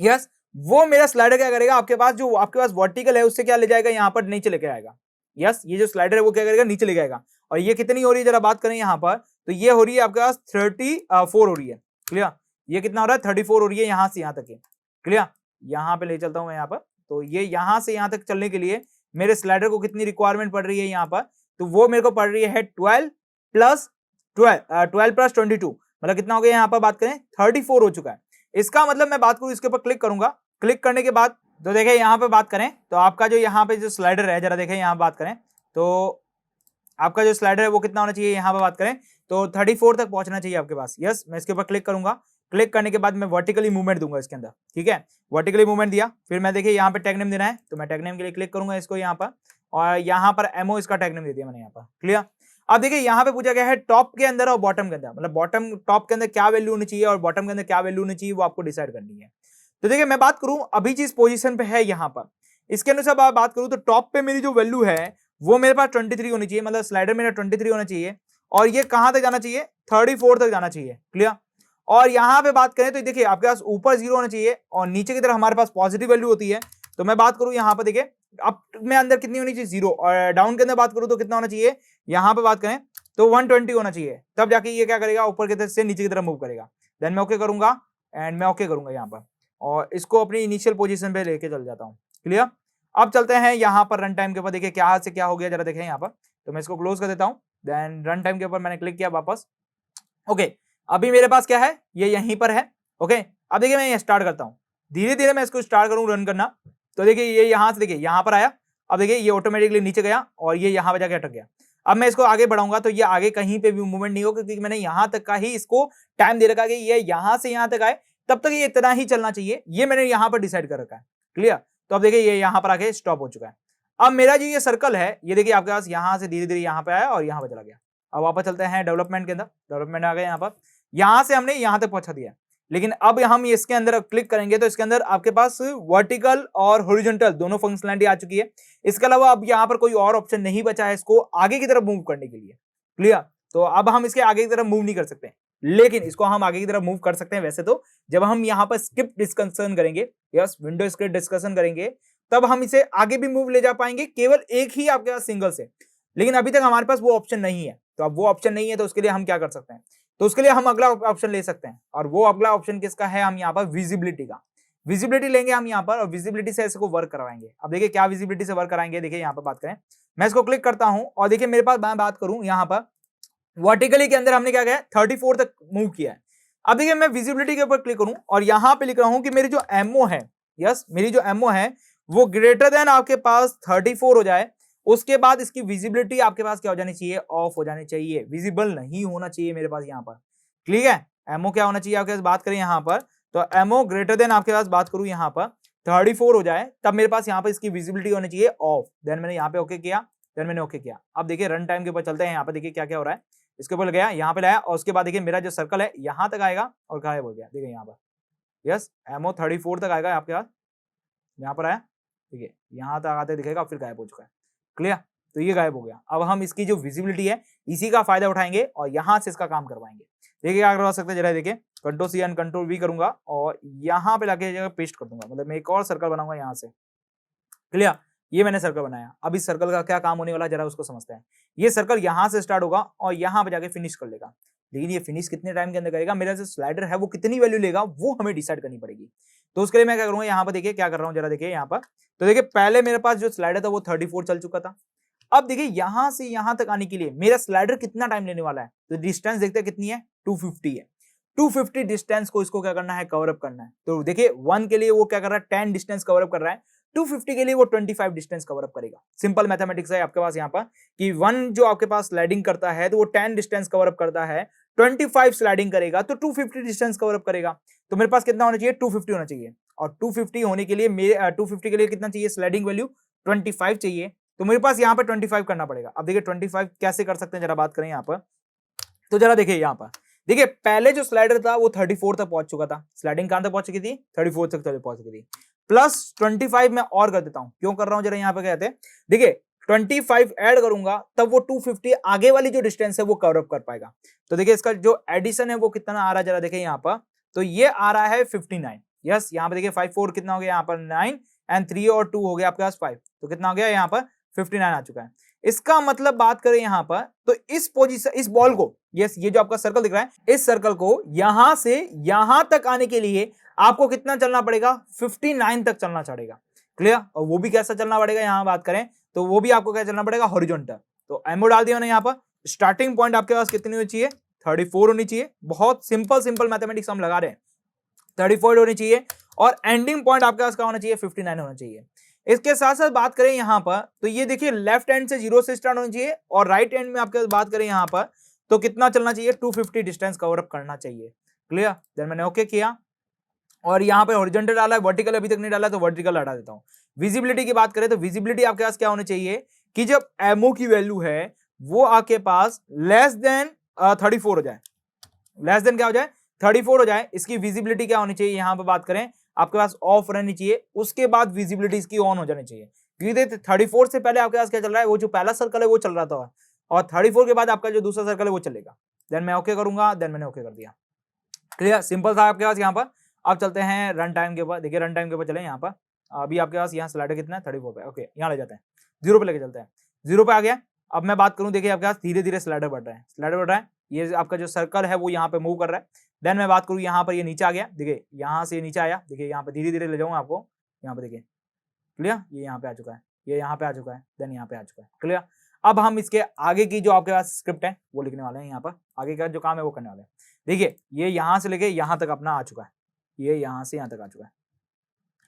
यस वो मेरा स्लाइडर क्या करेगा, आपके पास जो आपके पास वर्टिकल है उससे क्या ले जाएगा, यहां पर नीचे लेके आएगा। यस ये जो स्लाइडर है वो क्या करेगा, नीचे लेके आएगा। और ये कितनी हो रही है जरा बात करें यहां पर, तो ये हो रही है आपके पास 34 हो रही है। क्लियर। ये कितना हो रहा है, 34 हो रही है यहां से यहां तक। क्लियर। यहां पे ले चलता हूं मैं यहां पर, तो ये यहां से यहां तक चलने के लिए मेरे स्लाइडर को कितनी रिक्वायरमेंट पड़ रही है यहां पर, तो वो मेरे को पड़ रही है 12 प्लस 12 प्लस 22, मतलब कितना हो गया यहाँ पर बात करें 34 हो चुका है। इसका मतलब मैं बात करूं, इसके ऊपर क्लिक करूंगा, क्लिक करने के बाद तो देखें यहाँ पे बात करें तो आपका जो यहाँ पे जो स्लाइडर है, जरा देखें यहाँ बात करें तो आपका जो स्लाइडर है वो कितना होना चाहिए, यहाँ पे बात करें तो 34 तक पहुंचना चाहिए आपके पास। यस मैं इसके ऊपर क्लिक करूंगा, क्लिक करने के बाद मैं वर्टिकली मूवमेंट दूंगा इसके अंदर। ठीक है, वर्टिकली मूवमेंट दिया, फिर मैं देखिए यहाँ पे टैग नेम देना है तो मैं टैग नेम के लिए क्लिक करूंगा इसको यहाँ पर, और यहाँ पर एमओ इसका टैग नेम दे दिया मैंने यहाँ पर। क्लियर। अब देखिए यहाँ पे पूछा गया है टॉप के अंदर और बॉटम के अंदर, मतलब बॉटम टॉप के अंदर क्या वैल्यू होनी चाहिए और बॉटम के अंदर क्या वैल्यू होनी चाहिए वो आपको डिसाइड करनी है। तो देखिए मैं बात करूं अभी जिस पोजीशन पे है यहाँ पर, इसके अनुसार बात करूं तो टॉप पे मेरी जो वैल्यू है वो मेरे पास 23 होनी चाहिए, मतलब स्लाइडर मेरा 23 होना चाहिए, और ये कहां तक जाना चाहिए, 34 तक जाना चाहिए। क्लियर। और यहां पे बात करें तो देखिए आपके पास ऊपर 0 होना चाहिए और नीचे की तरफ हमारे पास पॉजिटिव वैल्यू होती है। तो मैं बात करूं यहाँ पर देखिए अप में अंदर कितनी होनी चाहिए 0, और डाउन के अंदर बात करूं तो कितना होना चाहिए, यहाँ पे बात करें तो 120 होना चाहिए, तब जाके ये क्या करेगा, ऊपर की तरफ से नीचे की तरफ मूव करेगा। देन मैं ओके करूंगा एंड मैं ओके करूंगा यहाँ पर, और इसको अपनी इनिशियल पोजीशन पे लेके चल जाता हूँ। क्लियर। अब चलते हैं यहाँ पर रन टाइम के ऊपर, देखिए क्या से क्या हो गया जरा देखें यहाँ पर, तो मैं इसको क्लोज कर देता हूँ। देन रन टाइम के ऊपर मैंने क्लिक किया वापस। ओके अभी मेरे पास क्या है, ये यहीं पर है। ओके अब देखिए मैं ये स्टार्ट करता हूँ, धीरे धीरे मैं इसको स्टार्ट करूँ रन करना। तो देखिए ये यहाँ से देखिए यहाँ पर आया, अब देखिए ये ऑटोमेटिकली नीचे गया और ये यहाँ पे जाके अटक गया। अब मैं इसको आगे बढ़ाऊंगा तो ये आगे कहीं पे भी मूवमेंट नहीं होगा, क्योंकि मैंने यहाँ तक का ही इसको टाइम दे रखा है कि ये यहाँ से यहाँ तक आए तब तक ये इतना ही चलना चाहिए, ये मैंने यहाँ पर डिसाइड कर रखा है। क्लियर। तो अब देखिए ये यहाँ पर आके स्टॉप हो चुका है। अब मेरा जो ये सर्कल है ये देखिए आपके पास यहाँ से धीरे धीरे यहाँ पे आया और यहाँ पे चला गया। अब वापस चलते हैं डेवलपमेंट के अंदर, डेवलपमेंट आ गए यहाँ पर, यहाँ से हमने यहाँ तक पहुंचा दिया, लेकिन अब हम इसके अंदर क्लिक करेंगे तो इसके अंदर आपके पास वर्टिकल और हॉरिजॉन्टल दोनों फंक्शनलिटी आ चुकी है। इसके अलावा अब यहाँ पर कोई और ऑप्शन नहीं बचा है इसको आगे की तरफ मूव करने के लिए। क्लियर। तो अब हम इसके आगे की तरफ मूव नहीं कर सकते, लेकिन इसको हम आगे की तरफ मूव कर सकते हैं वैसे तो, जब हम यहाँ पर स्क्रिप्ट डिस्कशन करेंगे, यस विंडो स्क्रिप्ट डिस्कशन करेंगे, तब हम इसे आगे भी मूव ले जा पाएंगे केवल एक ही आपके पास सिंगल से। लेकिन अभी तक हमारे पास वो ऑप्शन नहीं है, तो अब वो ऑप्शन नहीं है तो उसके लिए हम क्या कर सकते हैं, तो उसके लिए हम अगला ऑप्शन ले सकते हैं, और वो अगला ऑप्शन किसका है, हम यहाँ पर विजिबिलिटी का विजिबिलिटी लेंगे हम यहाँ पर, और विजिबिलिटी से इसको वर्क करवाएंगे। अब देखिए क्या विजिबिलिटी से वर्क कराएंगे, देखिए यहाँ पर बात करें, मैं इसको क्लिक करता हूं और देखिए मेरे पास मैं बात करूं यहाँ पर वर्टिकली के अंदर हमने क्या किया 34 तक मूव किया है। अब देखिए मैं विजिबिलिटी के ऊपर क्लिक करूं और यहाँ पे लिख रहा हूं कि मेरी जो एमओ है, यस मेरी जो एमओ है वो ग्रेटर देन आपके पास 34 हो जाए, उसके बाद इसकी विजिबिलिटी आपके पास क्या हो जानी चाहिए, ऑफ हो जानी चाहिए, विजिबल नहीं होना चाहिए मेरे पास यहाँ पर। क्लियर है। एमओ क्या होना चाहिए आपके पास बात करें यहाँ पर, तो एमओ ग्रेटर देन आपके पास बात करूं यहाँ पर 34 हो जाए, तब मेरे पास यहाँ पर इसकी विजिबिलिटी होनी चाहिए ऑफ। देन मैंने यहाँ पे ओके किया, देन मैंने ओके किया। अब देखिए रन टाइम के ऊपर चलते हैं, यहाँ पे देखिए क्या क्या हो रहा है, इसके ऊपर गया यहाँ पे लाया और उसके बाद देखिए मेरा जो सर्कल है यहाँ तक आएगा और गायब हो गया। देखिए यहाँ पर यस एमओ 34 तक आएगा आपके पास, यहाँ पर आया, ठीक है यहाँ तक आते दिखेगा फिर गायब हो चुका है। क्लियर। तो ये गायब हो गया। अब हम इसकी जो विजिबिलिटी है इसी का फायदा उठाएंगे और यहां से इसका काम करवाएंगे। देखिए क्या करवा सकते हैं जरा, देखिए control C and control V करूंगा और यहाँ पे लाके जगह पेस्ट कर दूंगा, मतलब मैं एक और सर्कल बनाऊंगा यहाँ से। क्लियर, ये मैंने सर्कल बनाया। अब इस सर्कल का क्या काम होने वाला है जरा उसको समझते हैं। ये सर्कल यहाँ से स्टार्ट होगा और यहाँ पे जाके फिनिश कर लेगा, लेकिन ये फिनिश कितने टाइम के अंदर करेगा, मेरा जो स्लाइडर है वो कितनी वैल्यू लेगा वो हमें डिसाइड करनी पड़ेगी। तो उसके लिए मैं क्या करूंगा, यहाँ पर देखिए क्या कर रहा हूँ जरा देखिए यहाँ पर। तो देखिए पहले मेरे पास जो स्लाइडर था वो 34 चल चुका था। अब देखिए यहां से यहां तक आने के लिए मेरा स्लाइडर कितना टाइम लेने वाला है, तो डिस्टेंस देखते हैं कितनी है, 250 है। 250 डिस्टेंस को इसको क्या करना है, कवर अप करना है। तो देखिए 1 के लिए वो क्या कर रहा है, 10 डिस्टेंस कवर अप कर रहा है, 250 के लिए वो 25 डिस्टेंस कवर अप करेगा। सिंपल मैथमेटिक्स है आपके पास यहाँ पर कि 1 जो आपके पास स्लाइडिंग करता है तो वो 10 डिस्टेंस कवर अप करता है, 25 स्लाइडिंग करेगा तो 250 डिस्टेंस कवर अप करेगा। तो मेरे पास कितना होना चाहिए, 250 होना चाहिए। और 250 होने के लिए मेरे 250 के लिए कितना चाहिए, स्लाइडिंग वैल्यू 25 चाहिए। तो मेरे पास यहाँ पर 25 करना पड़ेगा। अब देखिए 25 कैसे कर सकते हैं जरा बात करें यहाँ पर। तो जरा देखिए यहाँ पर, देखिए पहले जो स्लाइडर था वो 34 तक पहुंच चुका था, स्लाइडिंग कहां तक पहुंच चुकी थी, 34 तक पहुंच चुकी थी। प्लस 25 मैं और कर देता हूं, क्यों कर रहा हूं जरा यहाँ पे कहते हैं। देखिए 25 ऐड करूंगा तब वो 250 आगे वाली जो डिस्टेंस है वो कवर अप कर पाएगा। तो देखिए इसका जो एडिशन है वो कितना आ रहा है जरा देखिए यहाँ पर। तो ये आ रहा है 59। यस, यहाँ पे देखिए 5 4 कितना हो गया यहाँ पर 9 एंड 3 और 2 हो गया आपके पास 5, तो कितना हो गया यहाँ पर 59 आ चुका है। इसका मतलब बात करें यहाँ पर तो इस पोजीशन, इस बॉल को, यस ये जो आपका सर्कल दिख रहा है, इस सर्कल को यहां से यहां तक आने के लिए आपको कितना चलना पड़ेगा, 59 तक चलना पड़ेगा। क्लियर, और वो भी कैसा चलना पड़ेगा यहां बात करें तो वो भी आपको क्या चलना पड़ेगा, हॉरिजॉन्टल। तो एमओ डाल दिया ना यहाँ पर। स्टार्टिंग पॉइंट आपके पास कितनी होनी चाहिए, 34 होनी चाहिए। बहुत सिंपल मैथमेटिक्स हम लगा रहे हैं, 34 होनी चाहिए। और एंडिंग पॉइंट आपके पास क्या होना चाहिए, 59 होना चाहिए। इसके साथ साथ बात करें यहां पर तो ये देखिए लेफ्ट हैंड से 0 से स्टार्ट होना चाहिए और राइट हैंड में आपके पास बात करें यहां पर तो कितना चलना चाहिए, 250 डिस्टेंस कवर अप करना चाहिए। क्लियर, देन मैंने ओके किया और यहाँ पे हॉरिजॉन्टल डाला है, वर्टिकल अभी तक नहीं डाला तो वर्टिकल हटा देता हूं। विजिबिलिटी की बात करें तो विजिबिलिटी आपके पास क्या होनी चाहिए कि जब एमओ की वैल्यू है वो आपके पास लेस देन 34 हो जाए, लेस देन क्या हो जाए, 34 हो जाए। इसकी विजिबिलिटी क्या होनी चाहिए, यहां पर बात करें आपके पास ऑफ रहनी चाहिए, उसके बाद विजिबिलिटी इसकी ऑन हो जानी चाहिए। क्योंकि 34 से पहले आपके पास क्या चल रहा है, वो जो पहला सर्कल है वो चल रहा था और 34 के बाद आपका जो दूसरा सर्कल है वो चलेगा। देन मैं ओके करूंगा, देन मैंने ओके कर दिया। क्लियर, सिंपल था आपके पास यहाँ पर। अब चलते हैं रन टाइम के ऊपर। देखिए रन टाइम के ऊपर चले यहाँ पर। अभी आपके पास यहाँ स्लाइडर कितना है, 34 पे। ओके, यहाँ ले जाते हैं, 0 पे लेके चलते हैं। 0 पे आ गया। अब मैं बात करूं, देखिए आपके पास धीरे धीरे स्लाइडर बढ़ रहा है, स्लाइडर बढ़ रहा है। ये आपका जो सर्कल है वो यहाँ पे मूव कर रहा है। देन मैं बात करूं यहाँ पर ये नीचे आ गया, देखिए यहाँ से नीचे आया, देखिए यहाँ पे धीरे धीरे ले जाऊंगा आपको, यहाँ पे देखिए। क्लियर, ये यहाँ पे आ चुका है, ये यहाँ पे आ चुका है, देन यहाँ पे आ चुका है। क्लियर, अब हम इसके आगे की जो आपके पास स्क्रिप्ट है वो लिखने वाले हैं। यहाँ पर आगे का जो काम है वो करने वाले हैं। देखिए ये यहाँ से लेके यहाँ तक अपना आ चुका है, ये यहाँ से यहाँ तक आ चुका है।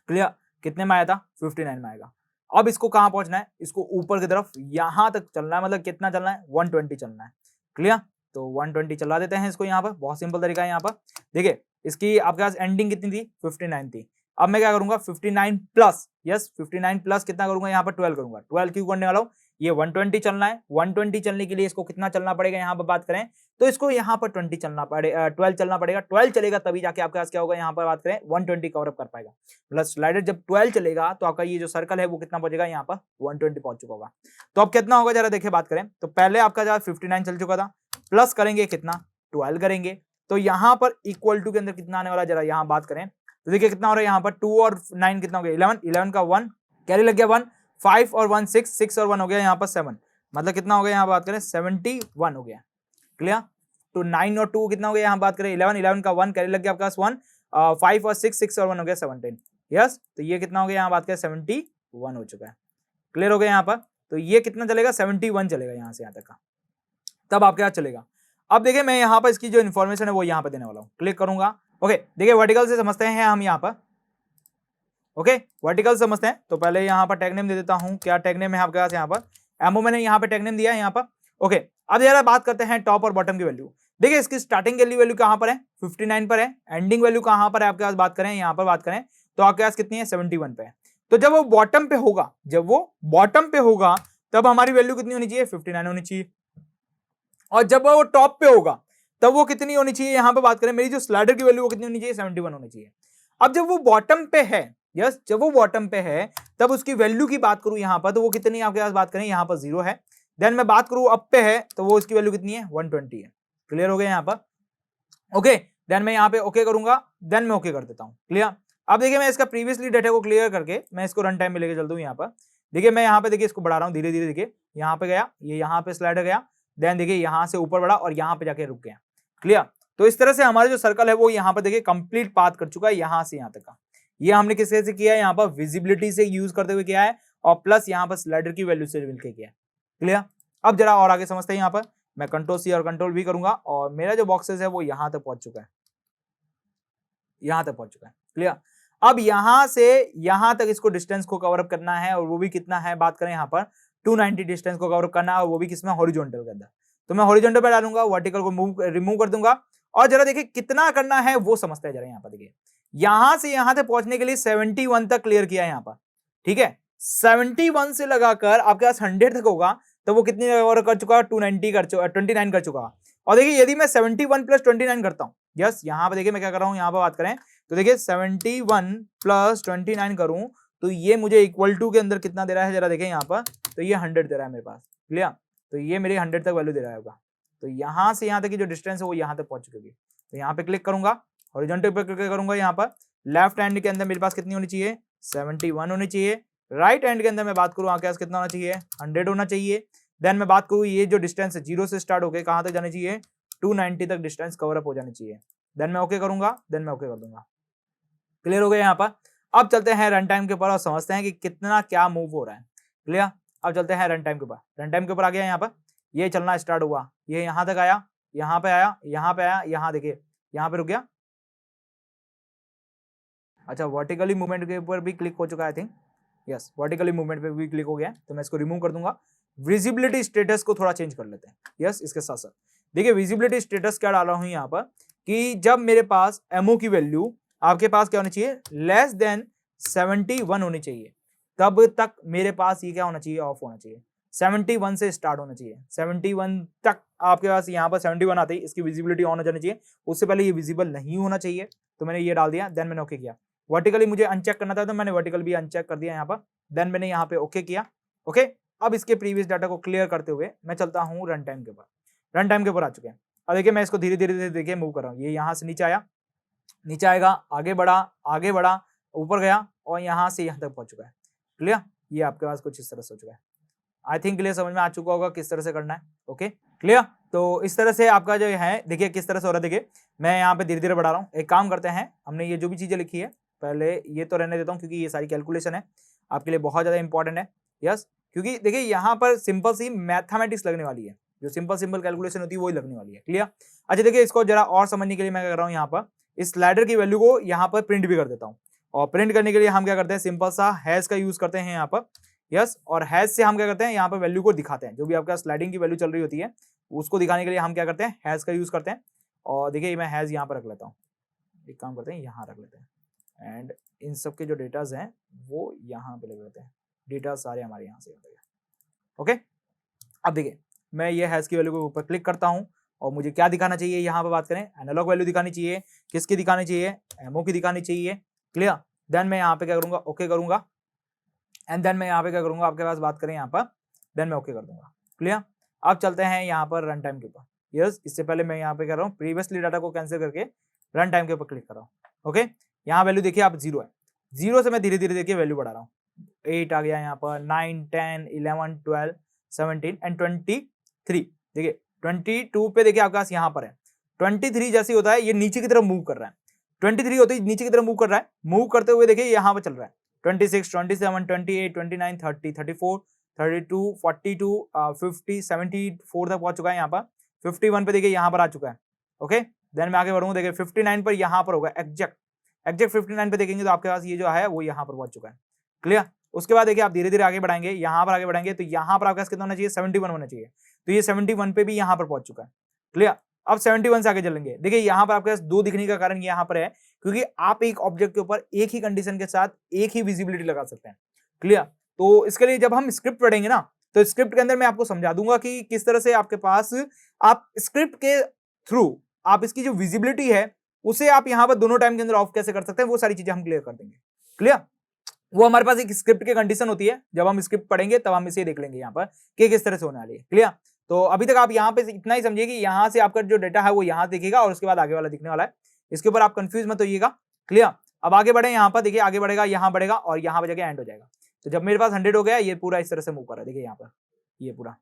क्लियर, कितने में आया था, 59 में आएगा। अब इसको कहाँ पहुंचना है, इसको ऊपर की तरफ यहाँ तक चलना है, मतलब कितना चलना है, 120 चलना है। क्लियर, तो 120 चला देते हैं इसको यहाँ पर। बहुत सिंपल तरीका है यहाँ पर। देखिए इसकी आपके पास एंडिंग कितनी थी, 59 थी। अब मैं क्या करूंगा, 59 प्लस, यस 59 प्लस कितना करूंगा यहाँ पर, 12 करूंगा। 12 क्यों करने वाला हूँ, ये 120 चलना है। 120 चलने के लिए इसको कितना चलना पड़ेगा, यहाँ पर बात करें तो इसको यहाँ पर 20 चलना पड़ेगा, 12 चलना पड़ेगा। 12 चलेगा तभी जाके आपके पास क्या होगा, यहाँ पर बात करें 120 कवर अप कर पाएगा। प्लस स्लाइडर जब 12 चलेगा तो आपका ये जो सर्कल है वो कितना पहुंचेगा, यहाँ पर 120 पहुंच चुका होगा। तो अब कितना होगा जरा देखिए, बात करें तो पहले आपका जरा 59 चल चुका था, प्लस करेंगे कितना, 12 करेंगे तो यहाँ पर इक्वल टू के अंदर कितना आने वाला, जरा यहाँ बात करें तो देखिए कितना हो रहा है यहाँ पर 2 और 9 कितना हो गया, 11, 11 का 1 कैरी लग गया 1, 5 और 1 6, 6 और 1 हो गया यहाँ पर 7, मतलब कितना हो गया यहाँ बात करें 71 हो गया। क्लियर, तो 9 और 2 कितना हो गया यहाँ बात करें 11, 11 का 1 कैरी लग गया आपके पास 1, 5 और 6, 6 और 1 हो गया 17। यस, तो ये कितना हो गया यहाँ बात करें 71 हो चुका है। क्लियर हो गया यहाँ पर, तो ये कितना चलेगा 71 चलेगा यहाँ से यहाँ तक का, तब आपके पास चलेगा। अब देखिए मैं यहाँ पर इसकी जो इन्फॉर्मेशन है वो यहाँ पर देने वाला हूँ, क्लिक करूंगा। ओके, देखिए वर्टिकल से समझते हैं हम यहाँ पर। ओके, वर्टिकल समझते हैं तो पहले यहाँ पर टैग नेम दे देता हूँ। क्या टैग नेम है आपके पास, यहाँ पर एमओ मैंने यहाँ पे टैग नेम दिया है यहाँ पर। ओके, अब जरा बात करते हैं टॉप और बॉटम की वैल्यू। देखिए इसकी स्टार्टिंग के लिए वैल्यू कहाँ पर है, 59 पर है। एंडिंग वैल्यू कहाँ पर है आपके पास, बात करें यहाँ पर बात करें तो आपके पास कितनी है, 71 पे है। तो जब वो बॉटम पे होगा, जब वो बॉटम पे होगा तब हमारी वैल्यू कितनी होनी चाहिए, 59 होनी चाहिए। और जब वो टॉप पे होगा तब वो कितनी होनी चाहिए, यहाँ पे बात करें मेरी जो स्लाइडर की वैल्यू वो कितनी होनी चाहिए, 71 होनी चाहिए। अब जब वो बॉटम पे है, यस जब वो बॉटम पे है तब उसकी वैल्यू की बात करूं यहाँ पर तो वो कितनी आपके पास बात करें यहाँ पर 0 है। देन मैं बात करूं अप पे है तो वो उसकी वैल्यू कितनी है 120 है। क्लियर हो गया यहाँ पर? ओके, देन मैं यहाँ पे ओके करूंगा, देन मैं ओके कर देता हूँ। क्लियर? अब देखिए मैं इसका प्रीवियसली डेटा को क्लियर करके मैं इसको रन टाइम में लेके चलता हूँ। यहाँ पर देखिए मैं यहाँ पे देखिए इसको बढ़ा रहा हूँ धीरे धीरे, देखिए यहाँ पे गया, ये यहाँ पे स्लाइड गया, देन देखिए यहाँ से ऊपर बढ़ा और यहाँ पे जाके रुक गया। क्लियर? तो इस तरह से हमारा जो सर्कल है वो यहाँ पर देखिए कंप्लीट पाथ कर चुका है यहाँ से यहाँ तक का। ये हमने किस तरह से किया है, यहाँ पर विजिबिलिटी से यूज करते हुए किया है और प्लस यहाँ पर स्लाइडर की वैल्यू से मिलकर किया है। क्लियर? अब जरा और आगे समझते हैं। यहाँ पर मैं कंट्रोल सी और कंट्रोल वी करूंगा और मेरा जो बॉक्सेस है वो यहाँ तक पहुंच चुका है, यहाँ तक पहुंच चुका है। क्लियर? अब यहां से यहां तक इसको डिस्टेंस को कवर अप करना है और वो भी कितना है, बात करें यहाँ पर 290 डिस्टेंस को कवर अप करना है और वो भी किसमें, हॉरिजॉन्टल के अंदर। तो मैं हॉरिजॉन्टल पे डालूंगा, वर्टिकल को रिमूव कर दूंगा और जरा देखिए कितना करना है वो समझते हैं जरा। यहाँ पर देखिए यहां से यहां तक पहुंचने के लिए 71 तक क्लियर किया है यहाँ पर। ठीक है, 71 से लगाकर आपके पास 100 तक होगा तो वो कितनी कवर कर चुका, 290 कर चुका, 29 कर चुका। और देखिए यदि मैं 71 प्लस 29 करता हूं, यस यहाँ पे देखिए मैं क्या कर रहा हूं, यहाँ पर बात करें तो देखिए 71 प्लस 29 करूं तो ये मुझे इक्वल टू के अंदर कितना दे रहा है, जरा देखें यहाँ पर तो ये 100 दे रहा है मेरे पास। क्लियर? तो ये मेरे 100 तक वैल्यू दे रहा होगा। तो यहाँ से यहाँ तक की जो डिस्टेंस है वो यहाँ तक पहुंच चुकी है। तो यहाँ पे क्लिक करूंगा, हॉरिजॉन्टल पे क्लिक करूंगा, यहाँ पर लेफ्ट हैंड के अंदर मेरे पास कितनी होनी चाहिए, 71 होनी चाहिए। राइट हैंड के अंदर मैं बात करूँ आपके पास कितना होना चाहिए, 100 होना चाहिए। देन मैं बात करूँ ये जो डिस्टेंस है 0 से स्टार्ट होकर कहाँ तक जानी चाहिए, 290 तक डिस्टेंस कवर अप हो जानी चाहिए। देन मैं ओके करूंगा, देन मैं ओके कर दूंगा। क्लियर हो गया यहाँ पर? अब चलते हैं रन टाइम के ऊपर और समझते हैं कि कितना क्या मूव हो रहा है। क्लियर? अब चलते हैं रन टाइम के ऊपर। रन टाइम के ऊपर आ गया यहाँ पर, ये चलना स्टार्ट हुआ, ये यहाँ तक आया, यहाँ पे आया, यहाँ पे आया, यहाँ देखिए यहाँ पे रुक गया। अच्छा, वर्टिकली मूवमेंट के ऊपर भी क्लिक हो चुका है I think, yes vertically movement पे भी क्लिक हो गया। तो मैं इसको रिमूव कर दूंगा। विजिबिलिटी स्टेटस को थोड़ा चेंज कर लेते हैं। यस, इसके साथ साथ देखिए विजिबिलिटी स्टेटस क्या डाला हूं यहाँ पर कि जब मेरे पास एमओ की वैल्यू आपके पास क्या होनी चाहिए, लेस देन 71 होनी चाहिए, तब तक मेरे पास ये क्या होना चाहिए, ऑफ होना चाहिए। 71 से स्टार्ट होना चाहिए, 71 तक आपके पास यहाँ पर 71 आते ही इसकी विजिबिलिटी ऑन हो जानी चाहिए, उससे पहले ये विजिबल नहीं होना चाहिए। तो मैंने ये डाल दिया, देन मैंने ओके किया। वर्टिकली मुझे अनचेक करना था तो मैंने वर्टिकल भी अनचेक कर दिया यहाँ पर, देन मैंने यहाँ पे ओके किया। ओके, अब इसके प्रीवियस डाटा को क्लियर करते हुए मैं चलता हूँ रन टाइम के ऊपर। रन टाइम के ऊपर आ चुके हैं। अब देखिए मैं इसको धीरे धीरे देखिए मूव कर रहा हूँ, ये यहाँ से नीचे आया, नीचे आएगा, आगे बढ़ा, ऊपर गया और यहाँ से यहाँ तक पहुंच चुका है। क्लियर? ये आपके पास कुछ इस तरह से हो चुका है। आई थिंक क्लियर समझ में आ चुका होगा किस तरह से करना है। Okay clear? तो इस तरह से आपका जो है देखिए किस तरह से हो रहा है। देखिए मैं यहाँ पे धीरे धीरे बढ़ा रहा हूँ। एक काम करते हैं, हमने ये जो भी चीजें लिखी है पहले ये तो रहने देता हूँ क्योंकि ये सारी कैलकुलेशन है आपके लिए बहुत ज्यादा इंपॉर्टेंट है। यस, क्योंकि देखिए यहाँ पर सिंपल सी मैथमेटिक्स लगने वाली है, जो सिंपल कैलकुलेशन होती है वही लगने वाली है। क्लियर? अच्छा देखिए इसको जरा और समझने के लिए मैं क्या कर रहा हूँ, यहाँ पर इस स्लाइडर की वैल्यू को यहाँ पर प्रिंट भी कर देता हूँ। और प्रिंट करने के लिए हम क्या करते हैं, सिंपल सा हैश का यूज करते हैं यहाँ पर। यस, और हैश से हम क्या करते हैं, यहाँ पर वैल्यू को दिखाते हैं, जो भी आपका स्लाइडिंग की वैल्यू चल रही होती है उसको दिखाने के लिए हम क्या करते हैं, हैश का यूज करते हैं। और देखिए मैं हैश यहाँ पर रख लेता हूँ, एक काम करते हैं यहाँ रख लेते हैं एंड इन सब के जो डेटाज हैं वो यहाँ पे लग लेते हैं, डेटा सारे हमारे यहाँ से होते हैं। ओके, अब देखिए मैं ये हैश की वैल्यू के ऊपर क्लिक करता हूँ और मुझे क्या दिखाना चाहिए, यहाँ पे बात करें एनालॉग वैल्यू दिखानी चाहिए, किसकी दिखानी चाहिए, एमओ की दिखानी चाहिए। क्लियर? देन मैं यहाँ पे क्या करूंगा, ओके करूंगा एंड देन मैं यहाँ पे क्या करूंगा, आपके पास बात करें यहाँ पर, देन मैं ओके कर दूंगा। क्लियर? अब चलते हैं यहाँ पर रन टाइम के ऊपर। यस, इससे पहले मैं यहाँ पे कर रहा हूँ प्रीवियसली डाटा को कैंसिल करके रन टाइम के ऊपर क्लिक कर रहा हूँ। ओके, यहाँ वैल्यू देखिए आप 0 है, 0 से मैं धीरे धीरे देखिए वैल्यू बढ़ा रहा हूँ। 8 आ गया यहाँ पर, 9 10 11 12 17 एंड 23। देखिए 22 पे देखिए आपके पास यहाँ पर है, 23 जैसे होता है ये नीचे की तरफ मूव कर रहा है, 23 होते ही नीचे की तरफ मूव कर रहा है, मूव करते हुए देखिए यहाँ पे चल रहा है 26 27 28 29 30 34 32 42 50 74 तक पहुंच चुका है। यहाँ पर 51 पे देखिए यहाँ पर आ चुका है। ओके, देन मैं आगे बढ़ूंगा, देखिए 59 पर यहाँ पर होगा, एग्जैक्ट 59 पे देखेंगे तो आपके पास ये जो है वो यहाँ पर पहुंच चुका है। क्लियर? उसके बाद देखिए आप धीरे धीरे आगे बढ़ाएंगे, यहाँ पर आगे बढ़ाएंगे तो यहाँ पर आपके पास कितना होना चाहिए, 71 होना चाहिए। तो ये 71 पे भी यहाँ पर पहुंच चुका है। क्लियर? अब 71 से आगे चलेंगे, देखिए यहाँ पर आपके पास 2 दिखने का कारण यहाँ पर है क्योंकि आप एक ऑब्जेक्ट के ऊपर एक ही कंडीशन के साथ एक ही विजिबिलिटी लगा सकते हैं। क्लियर? तो इसके लिए जब हम स्क्रिप्ट पढ़ेंगे ना तो स्क्रिप्ट के अंदर मैं आपको समझा दूंगा कि किस तरह से आपके पास आप स्क्रिप्ट के थ्रू आप इसकी जो विजिबिलिटी है उसे आप यहाँ पर दोनों टाइम के अंदर ऑफ कैसे कर सकते हैं, वो सारी चीजें हम क्लियर कर देंगे। क्लियर? वो हमारे पास एक स्क्रिप्ट की कंडीशन होती है, जब हम स्क्रिप्ट पढ़ेंगे तब हम इसे देख लेंगे यहाँ पर कि किस तरह से होने वाली है। क्लियर? तो अभी तक आप यहाँ पे इतना ही समझिए कि यहाँ से आपका जो डेटा है वो यहाँ दिखेगा और उसके बाद आगे वाला दिखने वाला है। इसके ऊपर आप कंफ्यूज मत होइएगा। क्लियर? अब आगे बढ़े, यहाँ पर देखिए आगे बढ़ेगा, यहाँ बढ़ेगा और यहाँ पर जाके एंड हो जाएगा। तो जब मेरे पास 100 हो गया, ये पूरा इस तरह से मूव कर रहा है, देखिए यहाँ पर ये पूरा।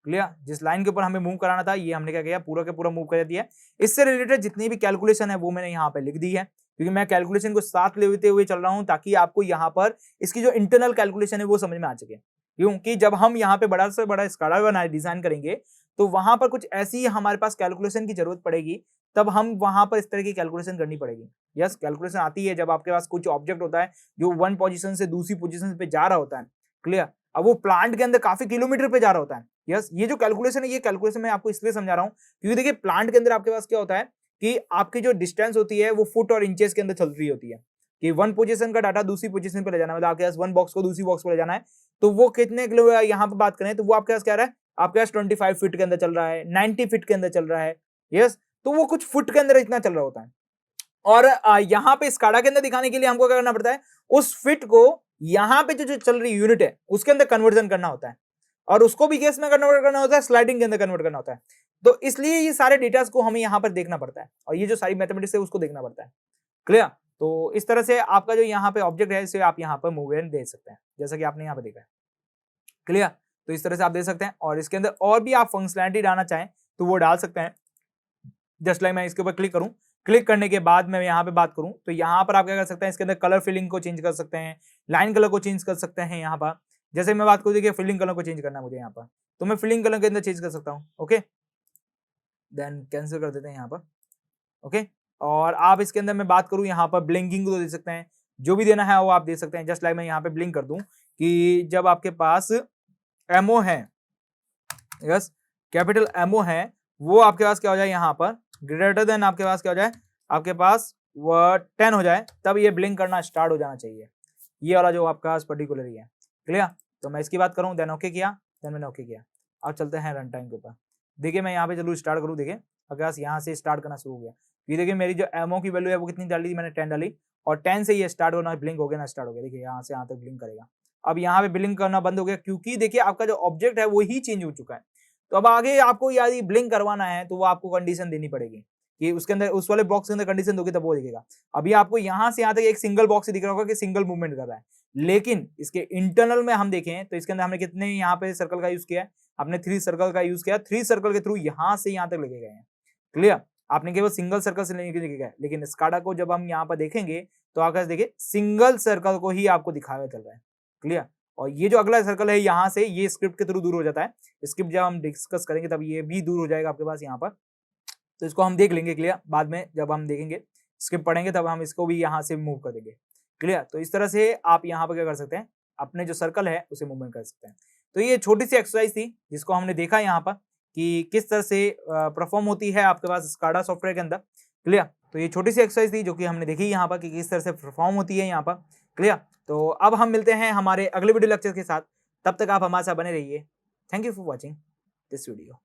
क्लियर? जिस लाइन के ऊपर हमें मूव कराना था ये हमने क्या किया, पूरा के पूरा मूव कर दिया। इससे रिलेटेड जितनी भी कैलकुलेशन है वो मैंने यहाँ पे लिख दी है, क्योंकि मैं कैलकुलेशन को साथ लेते हुए चल रहा हूं ताकि आपको यहाँ पर इसकी जो इंटरनल कैलकुलेशन है वो समझ में आ सके। क्योंकि जब हम यहाँ पे बड़ा से बड़ा स्काडा डिजाइन करेंगे तो वहां पर कुछ ऐसी हमारे पास कैलकुलेशन की जरूरत पड़ेगी, तब हम वहां पर इस तरह की कैलकुलेशन करनी पड़ेगी। यस, कैलकुलेशन आती है जब आपके पास कुछ ऑब्जेक्ट होता है जो वन पोजीशन से दूसरी पोजीशन पे जा रहा होता है। क्लियर? अब वो प्लांट के अंदर काफी किलोमीटर पे जा रहा होता है। यस, ये जो कैलकुलेशन है ये कैलकुलेशन मैं आपको इसलिए समझा रहा हूँ क्योंकि देखिए प्लांट के अंदर आपके पास क्या होता है कि आपकी जो डिस्टेंस होती है वो फुट और इंचेस के अंदर चल रही होती है कि वन पोजीशन का डाटा दूसरी पोजीशन पे ले जाना, मतलब आपके पास वन बॉक्स को दूसरी बॉक्स पे ले जाना है, तो वो कितने किलो यहाँ पे बात करें तो वो आपके पास क्या रहा है, आपके पास 25 फीट के अंदर चल रहा है, 90 फीट के अंदर चल रहा है। यस, तो वो कुछ फुट के अंदर इतना चल रहा होता है। और यहाँ पे स्काडा के अंदर दिखाने के लिए हमको क्या करना पड़ता है, उस फिट को यहाँ पे जो चल रही यूनिट है उसके अंदर कन्वर्जन करना होता है और उसको भी केस में कन्वर्ट करना होता है, स्लाइडिंग के अंदर कन्वर्ट करना होता है। तो इसलिए ये सारे डेटास को हमें यहाँ पर देखना पड़ता है और ये जो सारी मैथमेटिक्स है उसको देखना पड़ता है। क्लियर? तो इस तरह से आपका जो यहाँ पे ऑब्जेक्ट है इसे आप यहाँ पर मूव एंड दे सकते हैं, जैसा कि आपने यहाँ पे देखा है। क्लियर? तो इस तरह से आप दे सकते हैं और इसके अंदर और भी आप फंक्शनैलिटी डालना चाहें तो वो डाल सकते हैं। जस्ट लाइक मैं इसके ऊपर क्लिक करूं, क्लिक करने के बाद मैं यहाँ पे बात करूं तो यहाँ पर आप क्या कर सकते हैं, इसके अंदर कलर फिलिंग को चेंज कर सकते हैं, लाइन कलर को चेंज कर सकते हैं। यहाँ पर जैसे मैं बात करूँ, देखिए फिलिंग कलर को चेंज करना है मुझे यहाँ पर, तो मैं फिलिंग कलर के अंदर चेंज कर सकता हूँ। ओके, देन कैंसिल कर देते हैं यहाँ पर। ओके, और आप इसके अंदर मैं बात करूँ यहाँ पर ब्लिंकिंग को दे सकते हैं, जो भी देना है वो आप दे सकते हैं। जस्ट लाइक मैं यहाँ पे ब्लिंक कर दूं कि जब आपके पास एमओ है, यस कैपिटल एमओ है, वो आपके पास क्या हो जाए यहाँ पर ग्रेटर देन आपके पास क्या हो जाए, आपके पास वो 10 हो जाए, तब ये ब्लिंक करना स्टार्ट हो जाना चाहिए। ये वाला जो आपका पर्टिकुलर ही है। क्लियर? तो मैं इसकी बात करूं, देन ओके किया, देन मैंने ओके किया। अब चलते हैं रन टाइम के ऊपर। देखिए मैं यहाँ पे चलो स्टार्ट करूँ, देखिए आपके पास यहाँ से स्टार्ट करना शुरू हो गया। ये देखिए मेरी जो एमओ की वैल्यू है वो कितनी डाली थी मैंने, 10 डाली और 10 से ये स्टार्ट होना ब्लिंक हो गया ना, स्टार्ट हो गया। देखिए यहाँ से यहाँ तक ब्लिंक करेगा। अब यहाँ पे ब्लिंक करना बंद हो गया क्योंकि देखिए आपका जो ऑब्जेक्ट है वो ही चेंज हो चुका है। तो अब आगे आपको यदि ब्लिंक करवाना है तो वो आपको कंडीशन देनी पड़ेगी कि उसके अंदर उस वाले बॉक्स के अंदर कंडीशन दोगे तब वो दिखेगा। अभी आपको यहाँ से यहाँ तक एक सिंगल बॉक्स दिख रहा होगा कि सिंगल मूवमेंट कर रहा है, लेकिन इसके इंटरनल में हम देखें तो इसके अंदर हमने कितने यहाँ पे सर्कल का यूज किया है, आपने 3 सर्कल का यूज किया, 3 सर्कल के थ्रू यहाँ से यहाँ तक लेके गए हैं। क्लियर? आपने केवल सिंगल सर्कल से लेके गए, लेकिन स्काडा को जब हम यहाँ पर देखेंगे तो आपके देखिए सिंगल सर्कल को ही आपको दिखाया चल रहा है। क्लियर? और ये जो अगला सर्कल है यहाँ से ये स्क्रिप्ट के थ्रू दूर हो जाता है। स्क्रिप्ट जब हम डिस्कस करेंगे तब ये भी दूर हो जाएगा आपके पास यहाँ पर, तो इसको हम देख लेंगे। क्लियर? बाद में जब हम देखेंगे स्क्रिप्ट पढ़ेंगे तब हम इसको भी यहाँ से मूव कर देंगे। क्लियर? तो इस तरह से आप यहाँ पर क्या कर सकते हैं, अपने जो सर्कल है उसे मूवमेंट कर सकते हैं। तो ये छोटी सी एक्सरसाइज थी जिसको हमने देखा यहाँ पर कि किस तरह से परफॉर्म होती है आपके पास स्काडा सॉफ्टवेयर के अंदर। क्लियर? तो ये छोटी सी एक्सरसाइज थी जो कि हमने देखी यहाँ पर कि किस तरह से परफॉर्म होती है यहाँ पर। क्लियर? तो अब हम मिलते हैं हमारे अगले वीडियो लेक्चर के साथ, तब तक आप हमारे साथ बने रहिए। Thank you for watching this video.